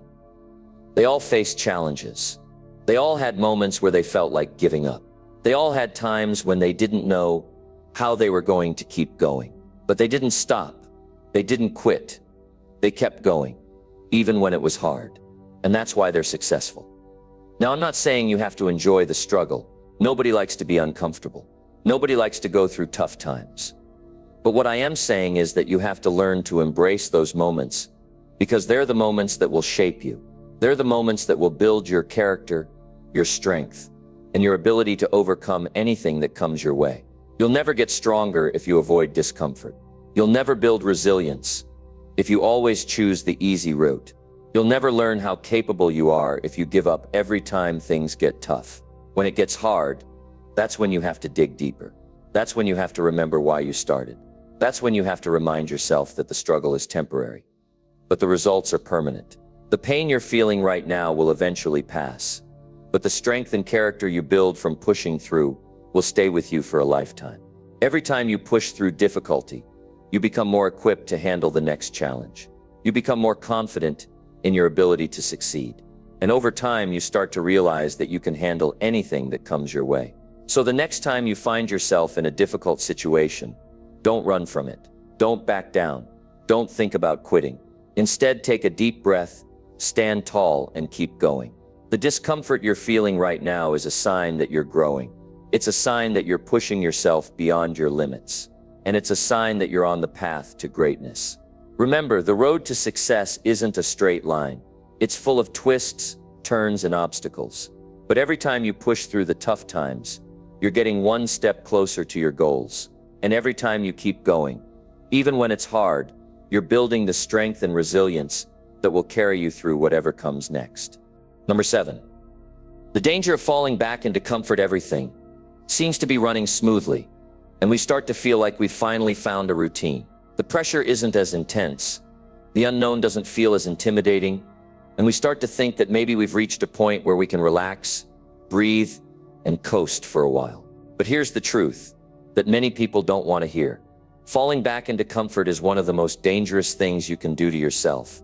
They all faced challenges. They all had moments where they felt like giving up. They all had times when they didn't know how they were going to keep going. But they didn't stop. They didn't quit. They kept going, even when it was hard. And that's why they're successful. Now, I'm not saying you have to enjoy the struggle. Nobody likes to be uncomfortable. Nobody likes to go through tough times. But what I am saying is that you have to learn to embrace those moments, because they're the moments that will shape you. They're the moments that will build your character, your strength, and your ability to overcome anything that comes your way. You'll never get stronger if you avoid discomfort. You'll never build resilience if you always choose the easy route. You'll never learn how capable you are if you give up every time things get tough. When it gets hard, that's when you have to dig deeper. That's when you have to remember why you started. That's when you have to remind yourself that the struggle is temporary, but the results are permanent. The pain you're feeling right now will eventually pass, but the strength and character you build from pushing through will stay with you for a lifetime. Every time you push through difficulty, you become more equipped to handle the next challenge. You become more confident in your ability to succeed. And over time, you start to realize that you can handle anything that comes your way. So the next time you find yourself in a difficult situation, don't run from it. Don't back down. Don't think about quitting. Instead, take a deep breath, stand tall, and keep going. The discomfort you're feeling right now is a sign that you're growing. It's a sign that you're pushing yourself beyond your limits. And it's a sign that you're on the path to greatness. Remember, the road to success isn't a straight line. It's full of twists, turns, and obstacles. But every time you push through the tough times, you're getting one step closer to your goals. And every time you keep going, even when it's hard, you're building the strength and resilience that will carry you through whatever comes next. Number 7. The danger of falling back into comfort. Everything seems to be running smoothly, and we start to feel like we've finally found a routine. The pressure isn't as intense, the unknown doesn't feel as intimidating, and we start to think that maybe we've reached a point where we can relax, breathe, and coast for a while. But here's the truth that many people don't want to hear. Falling back into comfort is one of the most dangerous things you can do to yourself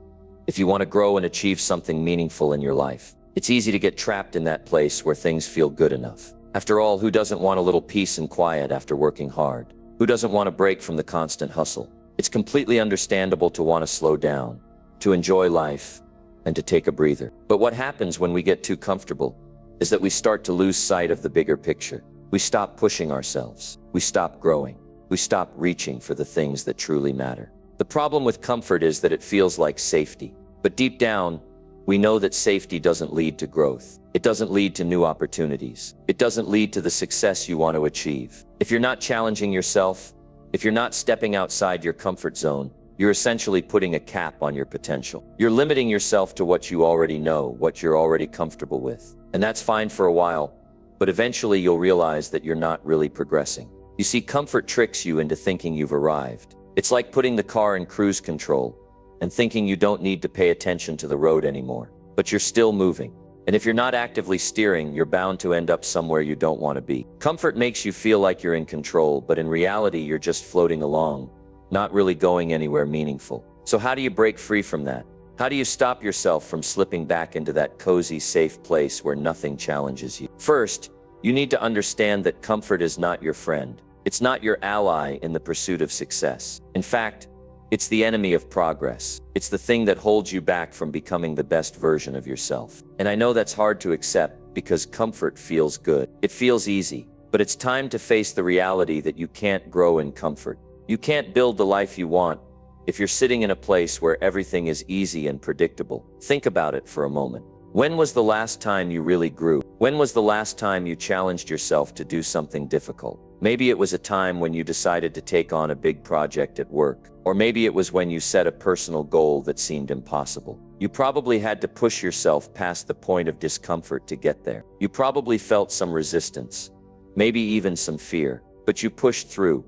if you want to grow and achieve something meaningful in your life. It's easy to get trapped in that place where things feel good enough. After all, who doesn't want a little peace and quiet after working hard? Who doesn't want a break from the constant hustle? It's completely understandable to want to slow down, to enjoy life, and to take a breather. But what happens when we get too comfortable is that we start to lose sight of the bigger picture. We stop pushing ourselves. We stop growing. We stop reaching for the things that truly matter. The problem with comfort is that it feels like safety. But deep down, we know that safety doesn't lead to growth. It doesn't lead to new opportunities. It doesn't lead to the success you want to achieve. If you're not challenging yourself, if you're not stepping outside your comfort zone, you're essentially putting a cap on your potential. You're limiting yourself to what you already know, what you're already comfortable with. And that's fine for a while, but eventually you'll realize that you're not really progressing. You see, comfort tricks you into thinking you've arrived. It's like putting the car in cruise control and thinking you don't need to pay attention to the road anymore. But you're still moving. And if you're not actively steering, you're bound to end up somewhere you don't want to be. Comfort makes you feel like you're in control, but in reality, you're just floating along, not really going anywhere meaningful. So how do you break free from that? How do you stop yourself from slipping back into that cozy, safe place where nothing challenges you? First, you need to understand that comfort is not your friend. It's not your ally in the pursuit of success. In fact, it's the enemy of progress. It's the thing that holds you back from becoming the best version of yourself. And I know that's hard to accept because comfort feels good. It feels easy, but it's time to face the reality that you can't grow in comfort. You can't build the life you want if you're sitting in a place where everything is easy and predictable. Think about it for a moment. When was the last time you really grew? When was the last time you challenged yourself to do something difficult? Maybe it was a time when you decided to take on a big project at work, or maybe it was when you set a personal goal that seemed impossible. You probably had to push yourself past the point of discomfort to get there. You probably felt some resistance, maybe even some fear, but you pushed through.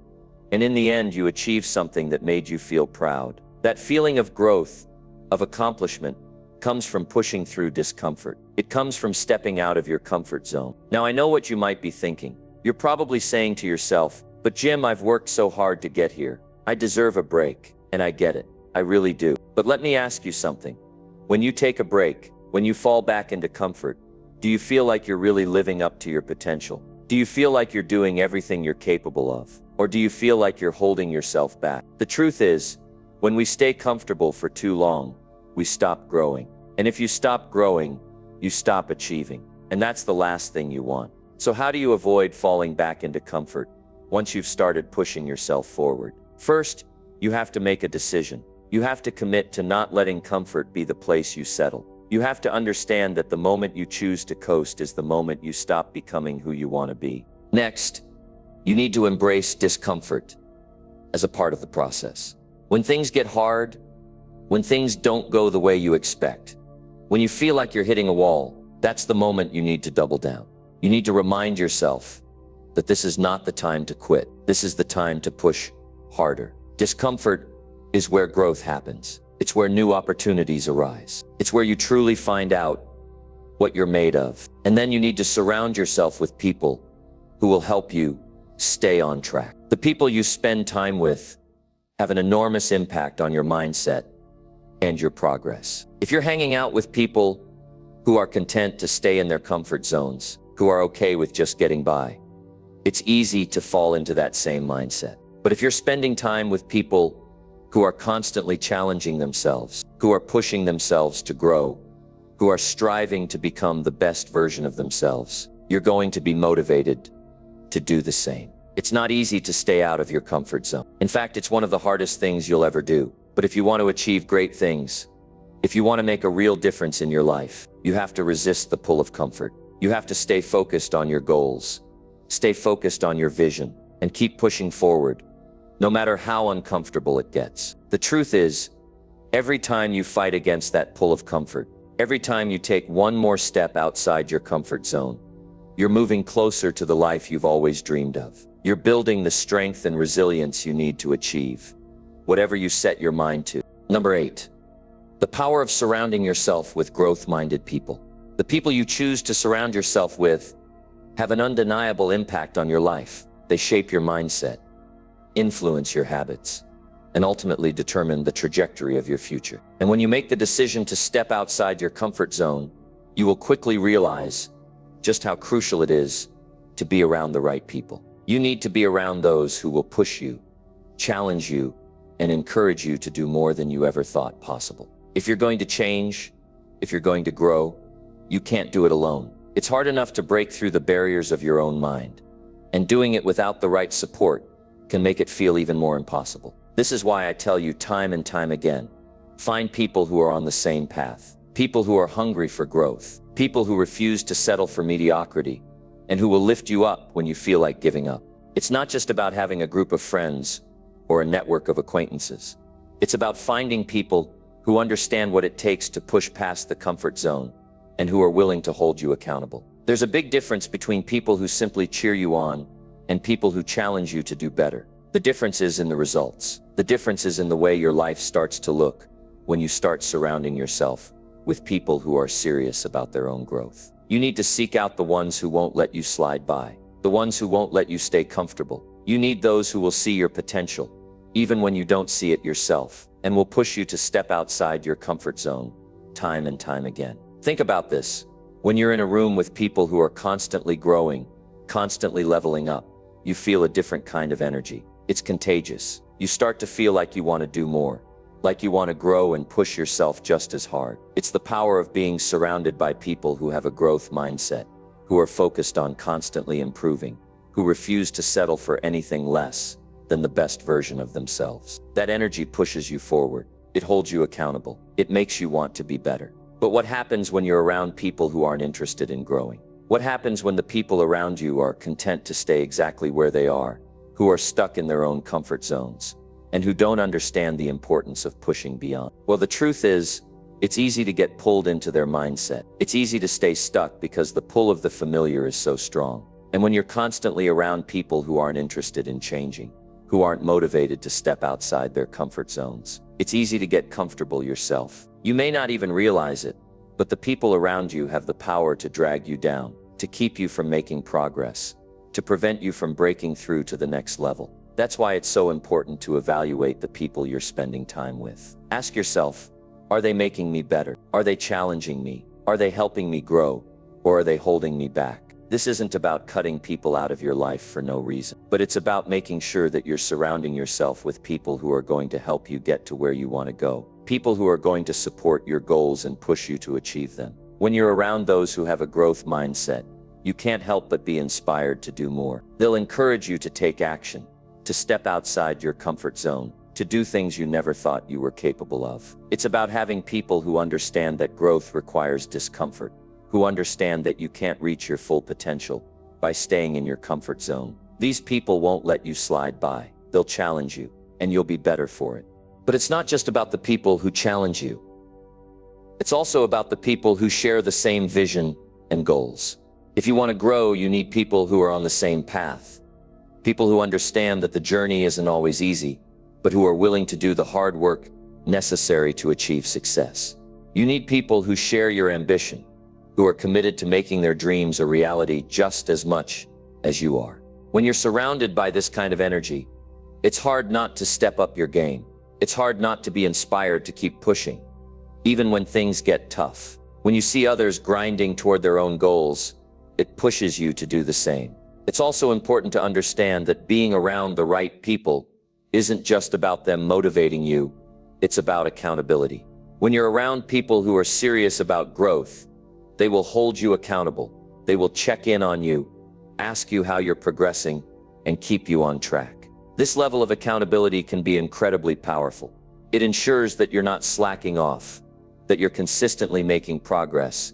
And in the end, you achieved something that made you feel proud. That feeling of growth, of accomplishment, comes from pushing through discomfort. It comes from stepping out of your comfort zone. Now, I know what you might be thinking. You're probably saying to yourself, "But Jim, I've worked so hard to get here. I deserve a break." And I get it. I really do. But let me ask you something. When you take a break, when you fall back into comfort, do you feel like you're really living up to your potential? Do you feel like you're doing everything you're capable of? Or do you feel like you're holding yourself back? The truth is, when we stay comfortable for too long, we stop growing. And if you stop growing, you stop achieving. And that's the last thing you want. So how do you avoid falling back into comfort once you've started pushing yourself forward? First, you have to make a decision. You have to commit to not letting comfort be the place you settle. You have to understand that the moment you choose to coast is the moment you stop becoming who you want to be. Next, you need to embrace discomfort as a part of the process. When things get hard, when things don't go the way you expect, when you feel like you're hitting a wall, that's the moment you need to double down. You need to remind yourself that this is not the time to quit. This is the time to push harder. Discomfort is where growth happens. It's where new opportunities arise. It's where you truly find out what you're made of. And then you need to surround yourself with people who will help you stay on track. The people you spend time with have an enormous impact on your mindset and your progress. If you're hanging out with people who are content to stay in their comfort zones, who are okay with just getting by, it's easy to fall into that same mindset. But if you're spending time with people who are constantly challenging themselves, who are pushing themselves to grow, who are striving to become the best version of themselves, you're going to be motivated to do the same. It's not easy to stay out of your comfort zone. In fact, it's one of the hardest things you'll ever do. But if you want to achieve great things, if you want to make a real difference in your life, you have to resist the pull of comfort. You have to stay focused on your goals, stay focused on your vision, and keep pushing forward, no matter how uncomfortable it gets. The truth is, every time you fight against that pull of comfort, every time you take one more step outside your comfort zone, you're moving closer to the life you've always dreamed of. You're building the strength and resilience you need to achieve whatever you set your mind to. Number 8, the power of surrounding yourself with growth-minded people. The people you choose to surround yourself with have an undeniable impact on your life. They shape your mindset, influence your habits, and ultimately determine the trajectory of your future. And when you make the decision to step outside your comfort zone, you will quickly realize just how crucial it is to be around the right people. You need to be around those who will push you, challenge you, and encourage you to do more than you ever thought possible. If you're going to change, if you're going to grow, you can't do it alone. It's hard enough to break through the barriers of your own mind, and doing it without the right support can make it feel even more impossible. This is why I tell you time and time again, find people who are on the same path, people who are hungry for growth, people who refuse to settle for mediocrity, and who will lift you up when you feel like giving up. It's not just about having a group of friends or a network of acquaintances. It's about finding people who understand what it takes to push past the comfort zone and who are willing to hold you accountable. There's a big difference between people who simply cheer you on and people who challenge you to do better. The difference is in the results. The difference is in the way your life starts to look when you start surrounding yourself with people who are serious about their own growth. You need to seek out the ones who won't let you slide by, the ones who won't let you stay comfortable. You need those who will see your potential, even when you don't see it yourself, and will push you to step outside your comfort zone time and time again. Think about this. When you're in a room with people who are constantly growing, constantly leveling up, you feel a different kind of energy. It's contagious. You start to feel like you want to do more, like you want to grow and push yourself just as hard. It's the power of being surrounded by people who have a growth mindset, who are focused on constantly improving, who refuse to settle for anything less than the best version of themselves. That energy pushes you forward. It holds you accountable. It makes you want to be better. But what happens when you're around people who aren't interested in growing? What happens when the people around you are content to stay exactly where they are, who are stuck in their own comfort zones, and who don't understand the importance of pushing beyond? Well, the truth is, it's easy to get pulled into their mindset. It's easy to stay stuck because the pull of the familiar is so strong. And when you're constantly around people who aren't interested in changing, who aren't motivated to step outside their comfort zones, it's easy to get comfortable yourself. You may not even realize it, but the people around you have the power to drag you down, to keep you from making progress, to prevent you from breaking through to the next level. That's why it's so important to evaluate the people you're spending time with. Ask yourself, are they making me better? Are they challenging me? Are they helping me grow? Or are they holding me back? This isn't about cutting people out of your life for no reason, but it's about making sure that you're surrounding yourself with people who are going to help you get to where you want to go. People who are going to support your goals and push you to achieve them. When you're around those who have a growth mindset, you can't help but be inspired to do more. They'll encourage you to take action, to step outside your comfort zone, to do things you never thought you were capable of. It's about having people who understand that growth requires discomfort, who understand that you can't reach your full potential by staying in your comfort zone. These people won't let you slide by. They'll challenge you, and you'll be better for it. But it's not just about the people who challenge you. It's also about the people who share the same vision and goals. If you want to grow, you need people who are on the same path. People who understand that the journey isn't always easy, but who are willing to do the hard work necessary to achieve success. You need people who share your ambition, who are committed to making their dreams a reality just as much as you are. When you're surrounded by this kind of energy, it's hard not to step up your game. It's hard not to be inspired to keep pushing, even when things get tough. When you see others grinding toward their own goals, it pushes you to do the same. It's also important to understand that being around the right people isn't just about them motivating you, it's about accountability. When you're around people who are serious about growth, they will hold you accountable. They will check in on you, ask you how you're progressing, and keep you on track. This level of accountability can be incredibly powerful. It ensures that you're not slacking off, that you're consistently making progress,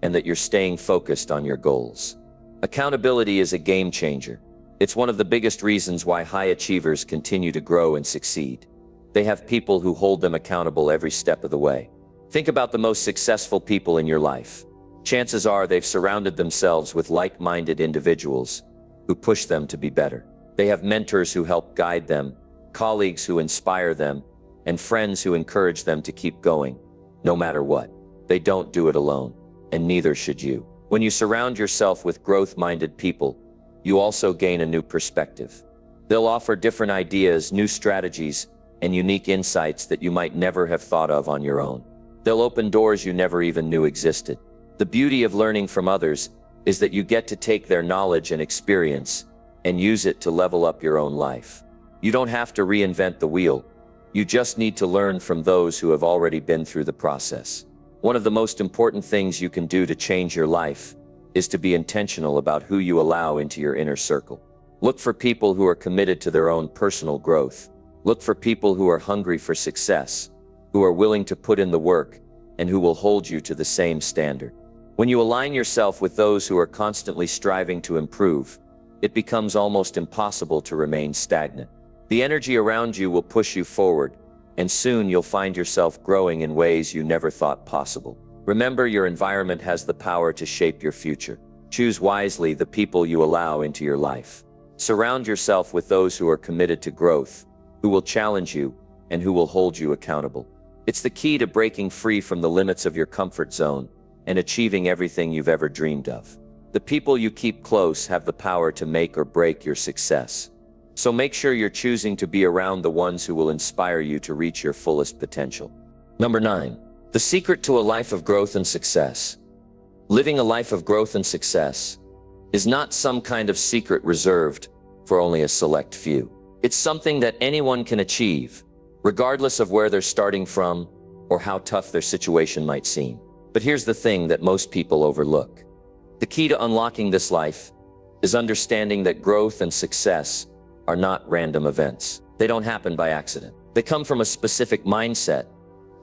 and that you're staying focused on your goals. Accountability is a game changer. It's one of the biggest reasons why high achievers continue to grow and succeed. They have people who hold them accountable every step of the way. Think about the most successful people in your life. Chances are they've surrounded themselves with like-minded individuals who push them to be better. They have mentors who help guide them, colleagues who inspire them, and friends who encourage them to keep going, no matter what. They don't do it alone, and neither should you. When you surround yourself with growth-minded people, you also gain a new perspective. They'll offer different ideas, new strategies, and unique insights that you might never have thought of on your own. They'll open doors you never even knew existed. The beauty of learning from others is that you get to take their knowledge and experience and use it to level up your own life. You don't have to reinvent the wheel. You just need to learn from those who have already been through the process. One of the most important things you can do to change your life is to be intentional about who you allow into your inner circle. Look for people who are committed to their own personal growth. Look for people who are hungry for success, who are willing to put in the work, and who will hold you to the same standard. When you align yourself with those who are constantly striving to improve, it becomes almost impossible to remain stagnant. The energy around you will push you forward, and soon you'll find yourself growing in ways you never thought possible. Remember, your environment has the power to shape your future. Choose wisely the people you allow into your life. Surround yourself with those who are committed to growth, who will challenge you, and who will hold you accountable. It's the key to breaking free from the limits of your comfort zone and achieving everything you've ever dreamed of. The people you keep close have the power to make or break your success. So make sure you're choosing to be around the ones who will inspire you to reach your fullest potential. Number 9. The secret to a life of growth and success. Living a life of growth and success is not some kind of secret reserved for only a select few. It's something that anyone can achieve, regardless of where they're starting from or how tough their situation might seem. But here's the thing that most people overlook. The key to unlocking this life is understanding that growth and success are not random events. They don't happen by accident. They come from a specific mindset,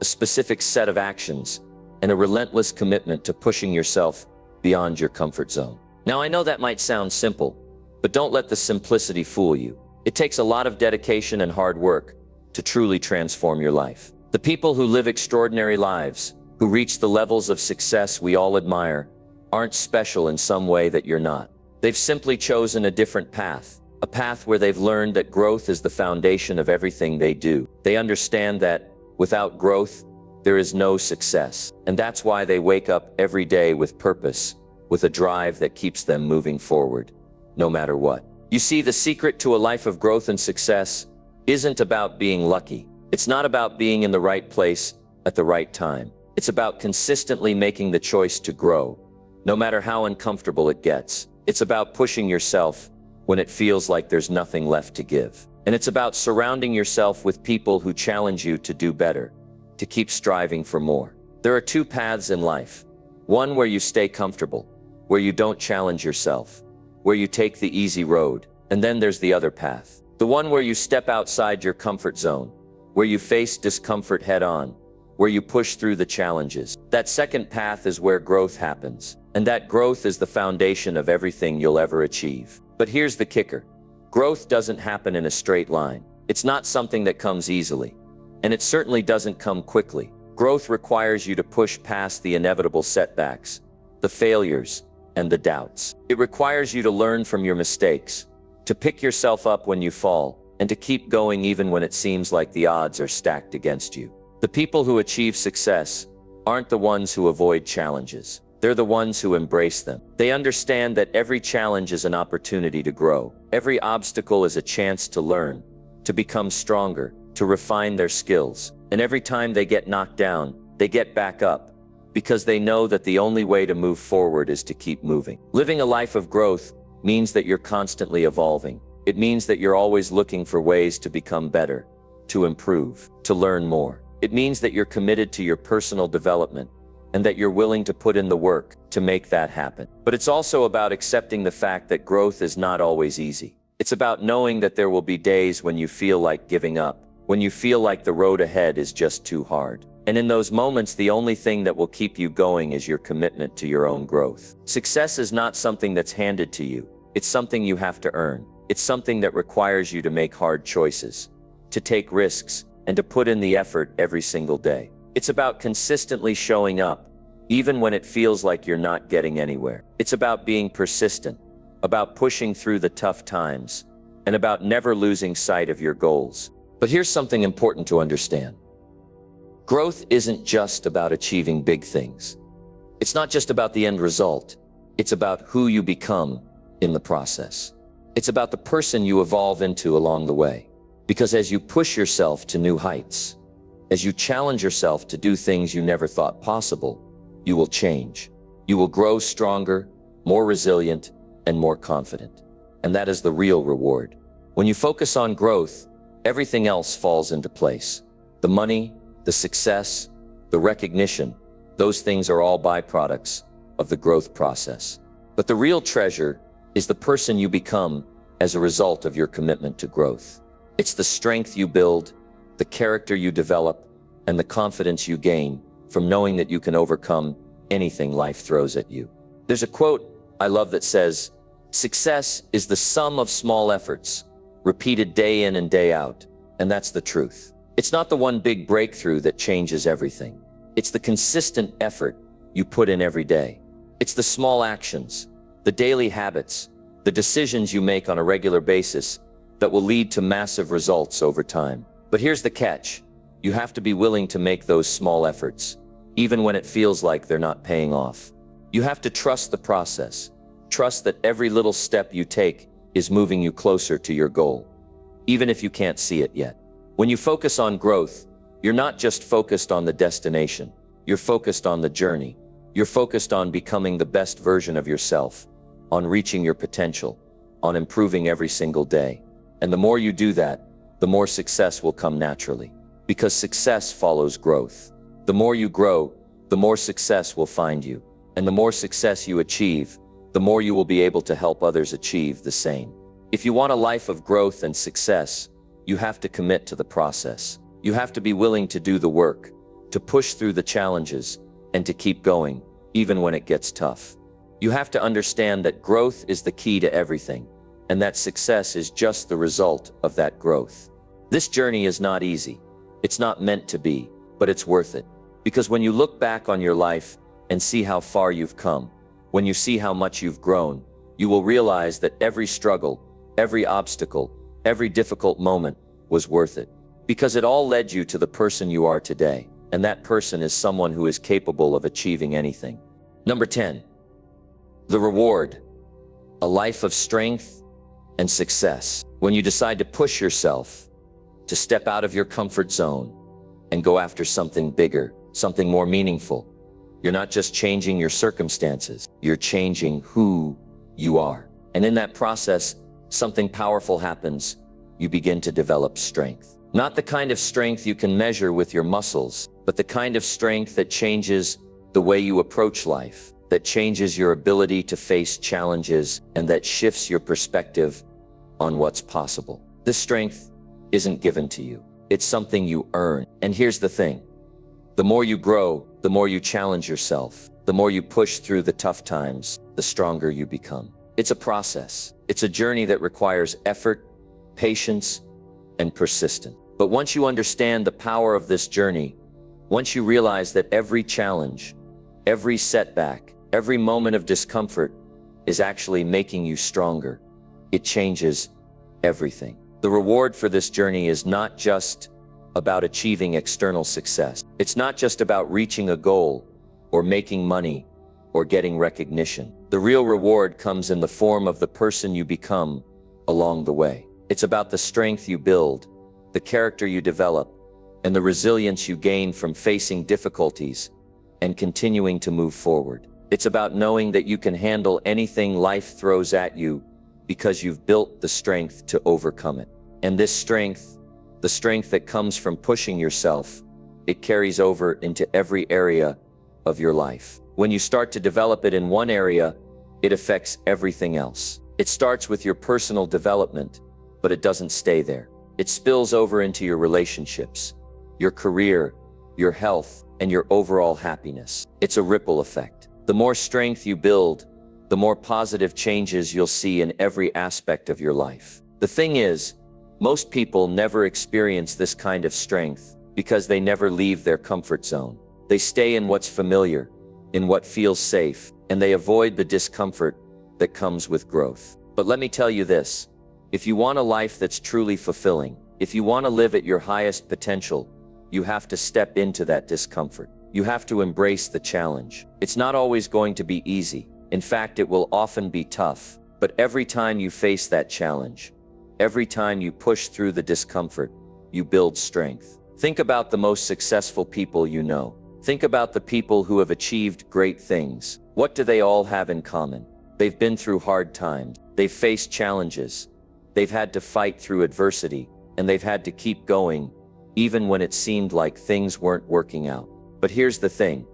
a specific set of actions, and a relentless commitment to pushing yourself beyond your comfort zone. Now, I know that might sound simple, but don't let the simplicity fool you. It takes a lot of dedication and hard work to truly transform your life. The people who live extraordinary lives, who reach the levels of success we all admire, aren't special in some way that you're not. They've simply chosen a different path, a path where they've learned that growth is the foundation of everything they do. They understand that without growth, there is no success. And that's why they wake up every day with purpose, with a drive that keeps them moving forward, no matter what. You see, the secret to a life of growth and success isn't about being lucky. It's not about being in the right place at the right time. It's about consistently making the choice to grow, no matter how uncomfortable it gets. It's about pushing yourself when it feels like there's nothing left to give. And it's about surrounding yourself with people who challenge you to do better, to keep striving for more. There are two paths in life. One where you stay comfortable, where you don't challenge yourself, where you take the easy road. And then there's the other path, the one where you step outside your comfort zone, where you face discomfort head on, where you push through the challenges. That second path is where growth happens. And that growth is the foundation of everything you'll ever achieve. But here's the kicker. Growth doesn't happen in a straight line. It's not something that comes easily. And it certainly doesn't come quickly. Growth requires you to push past the inevitable setbacks, the failures, and the doubts. It requires you to learn from your mistakes, to pick yourself up when you fall, and to keep going even when it seems like the odds are stacked against you. The people who achieve success aren't the ones who avoid challenges. They're the ones who embrace them. They understand that every challenge is an opportunity to grow. Every obstacle is a chance to learn, to become stronger, to refine their skills. And every time they get knocked down, they get back up, because they know that the only way to move forward is to keep moving. Living a life of growth means that you're constantly evolving. It means that you're always looking for ways to become better, to improve, to learn more. It means that you're committed to your personal development, and that you're willing to put in the work to make that happen. But it's also about accepting the fact that growth is not always easy. It's about knowing that there will be days when you feel like giving up, when you feel like the road ahead is just too hard. And in those moments, the only thing that will keep you going is your commitment to your own growth. Success is not something that's handed to you. It's something you have to earn. It's something that requires you to make hard choices, to take risks, and to put in the effort every single day. It's about consistently showing up, even when it feels like you're not getting anywhere. It's about being persistent, about pushing through the tough times, and about never losing sight of your goals. But here's something important to understand. Growth isn't just about achieving big things. It's not just about the end result. It's about who you become in the process. It's about the person you evolve into along the way. Because as you push yourself to new heights, as you challenge yourself to do things you never thought possible, you will change. You will grow stronger, more resilient, and more confident. And that is the real reward. When you focus on growth, everything else falls into place. The money, the success, the recognition, those things are all byproducts of the growth process. But the real treasure is the person you become as a result of your commitment to growth. It's the strength you build, the character you develop, and the confidence you gain from knowing that you can overcome anything life throws at you. There's a quote I love that says, "Success is the sum of small efforts, repeated day in and day out." And that's the truth. It's not the one big breakthrough that changes everything. It's the consistent effort you put in every day. It's the small actions, the daily habits, the decisions you make on a regular basis that will lead to massive results over time. But here's the catch. You have to be willing to make those small efforts, even when it feels like they're not paying off. You have to trust the process. Trust that every little step you take is moving you closer to your goal, even if you can't see it yet. When you focus on growth, you're not just focused on the destination. You're focused on the journey. You're focused on becoming the best version of yourself, on reaching your potential, on improving every single day. And the more you do that, the more success will come naturally. Because success follows growth. The more you grow, the more success will find you. And the more success you achieve, the more you will be able to help others achieve the same. If you want a life of growth and success, you have to commit to the process. You have to be willing to do the work, to push through the challenges, and to keep going, even when it gets tough. You have to understand that growth is the key to everything, and that success is just the result of that growth. This journey is not easy. It's not meant to be, but it's worth it. Because when you look back on your life and see how far you've come, when you see how much you've grown, you will realize that every struggle, every obstacle, every difficult moment was worth it. Because it all led you to the person you are today, and that person is someone who is capable of achieving anything. Number 10. The reward. A life of strength and success. When you decide to push yourself, to step out of your comfort zone, and go after something bigger, something more meaningful, you're not just changing your circumstances, you're changing who you are. And in that process, something powerful happens. You begin to develop strength. Not the kind of strength you can measure with your muscles, but the kind of strength that changes the way you approach life, that changes your ability to face challenges, and that shifts your perspective on what's possible. This strength isn't given to you. It's something you earn. And here's the thing. The more you grow, the more you challenge yourself, the more you push through the tough times, the stronger you become. It's a process. It's a journey that requires effort, patience, and persistence. But once you understand the power of this journey, once you realize that every challenge, every setback, every moment of discomfort is actually making you stronger, it changes everything. The reward for this journey is not just about achieving external success. It's not just about reaching a goal or making money or getting recognition. The real reward comes in the form of the person you become along the way. It's about the strength you build, the character you develop, and the resilience you gain from facing difficulties and continuing to move forward. It's about knowing that you can handle anything life throws at you because you've built the strength to overcome it. And this strength, the strength that comes from pushing yourself, it carries over into every area of your life. When you start to develop it in one area, it affects everything else. It starts with your personal development, but it doesn't stay there. It spills over into your relationships, your career, your health, and your overall happiness. It's a ripple effect. The more strength you build, the more positive changes you'll see in every aspect of your life. The thing is, most people never experience this kind of strength because they never leave their comfort zone. They stay in what's familiar, in what feels safe, and they avoid the discomfort that comes with growth. But let me tell you this, if you want a life that's truly fulfilling, if you want to live at your highest potential, you have to step into that discomfort. You have to embrace the challenge. It's not always going to be easy. In fact, it will often be tough. But every time you face that challenge, every time you push through the discomfort, you build strength. Think about the most successful people you know. Think about the people who have achieved great things. What do they all have in common? They've been through hard times. They've faced challenges. They've had to fight through adversity, and they've had to keep going, even when it seemed like things weren't working out. But here's the thing,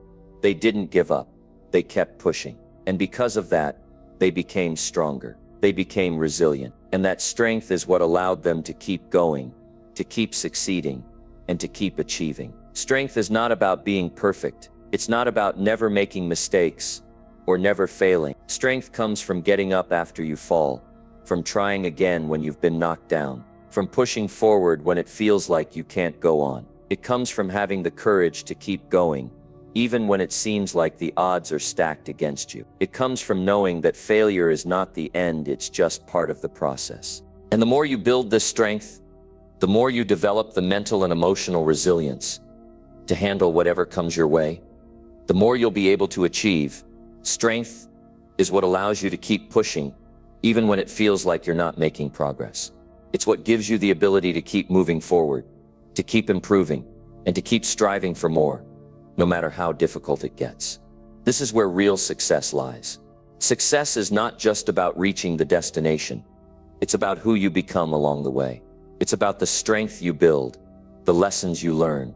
they didn't give up. They kept pushing. And because of that, they became stronger. They became resilient. And that strength is what allowed them to keep going, to keep succeeding, and to keep achieving. Strength is not about being perfect. It's not about never making mistakes or never failing. Strength comes from getting up after you fall, from trying again when you've been knocked down, from pushing forward when it feels like you can't go on. It comes from having the courage to keep going, even when it seems like the odds are stacked against you. It comes from knowing that failure is not the end, it's just part of the process. And the more you build this strength, the more you develop the mental and emotional resilience to handle whatever comes your way, the more you'll be able to achieve. Strength is what allows you to keep pushing, even when it feels like you're not making progress. It's what gives you the ability to keep moving forward, to keep improving, and to keep striving for more, no matter how difficult it gets. This is where real success lies. Success is not just about reaching the destination. It's about who you become along the way. It's about the strength you build, the lessons you learn,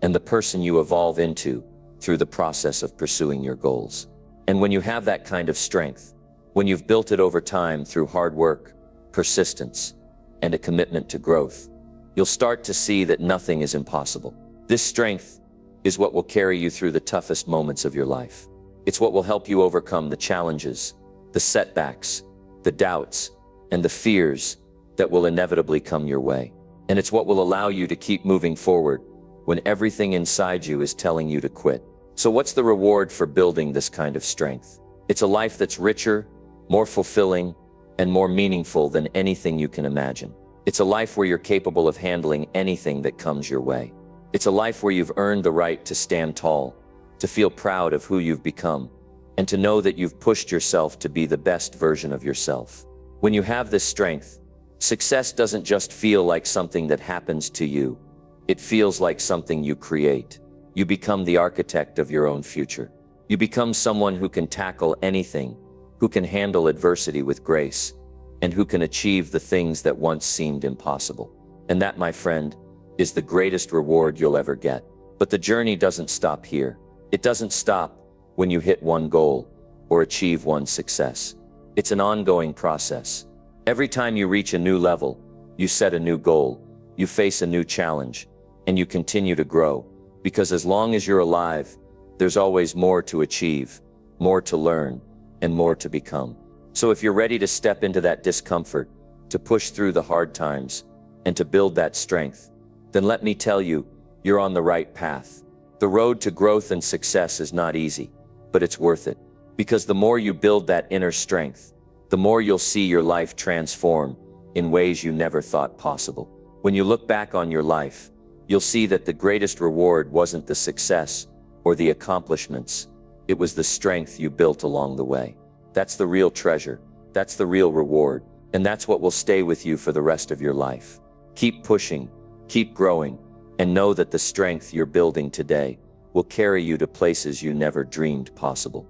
and the person you evolve into through the process of pursuing your goals. And when you have that kind of strength, when you've built it over time through hard work, persistence, and a commitment to growth, you'll start to see that nothing is impossible. This strength is what will carry you through the toughest moments of your life. It's what will help you overcome the challenges, the setbacks, the doubts, and the fears that will inevitably come your way. And it's what will allow you to keep moving forward when everything inside you is telling you to quit. So what's the reward for building this kind of strength? It's a life that's richer, more fulfilling, and more meaningful than anything you can imagine. It's a life where you're capable of handling anything that comes your way. It's a life where you've earned the right to stand tall, to feel proud of who you've become, and to know that you've pushed yourself to be the best version of yourself. When you have this strength, success doesn't just feel like something that happens to you. It feels like something you create. You become the architect of your own future. You become someone who can tackle anything, who can handle adversity with grace, and who can achieve the things that once seemed impossible. And that, my friend, is the greatest reward you'll ever get. But the journey doesn't stop here. It doesn't stop when you hit one goal or achieve one success. It's an ongoing process. Every time you reach a new level, you set a new goal, you face a new challenge, and you continue to grow. Because as long as you're alive, there's always more to achieve, more to learn, and more to become. So if you're ready to step into that discomfort, to push through the hard times, and to build that strength, then let me tell you, you're on the right path. The road to growth and success is not easy, but it's worth it. Because the more you build that inner strength, the more you'll see your life transform in ways you never thought possible. When you look back on your life, you'll see that the greatest reward wasn't the success or the accomplishments. It was the strength you built along the way. That's the real treasure. That's the real reward. And that's what will stay with you for the rest of your life. Keep pushing, keep growing, and know that the strength you're building today will carry you to places you never dreamed possible.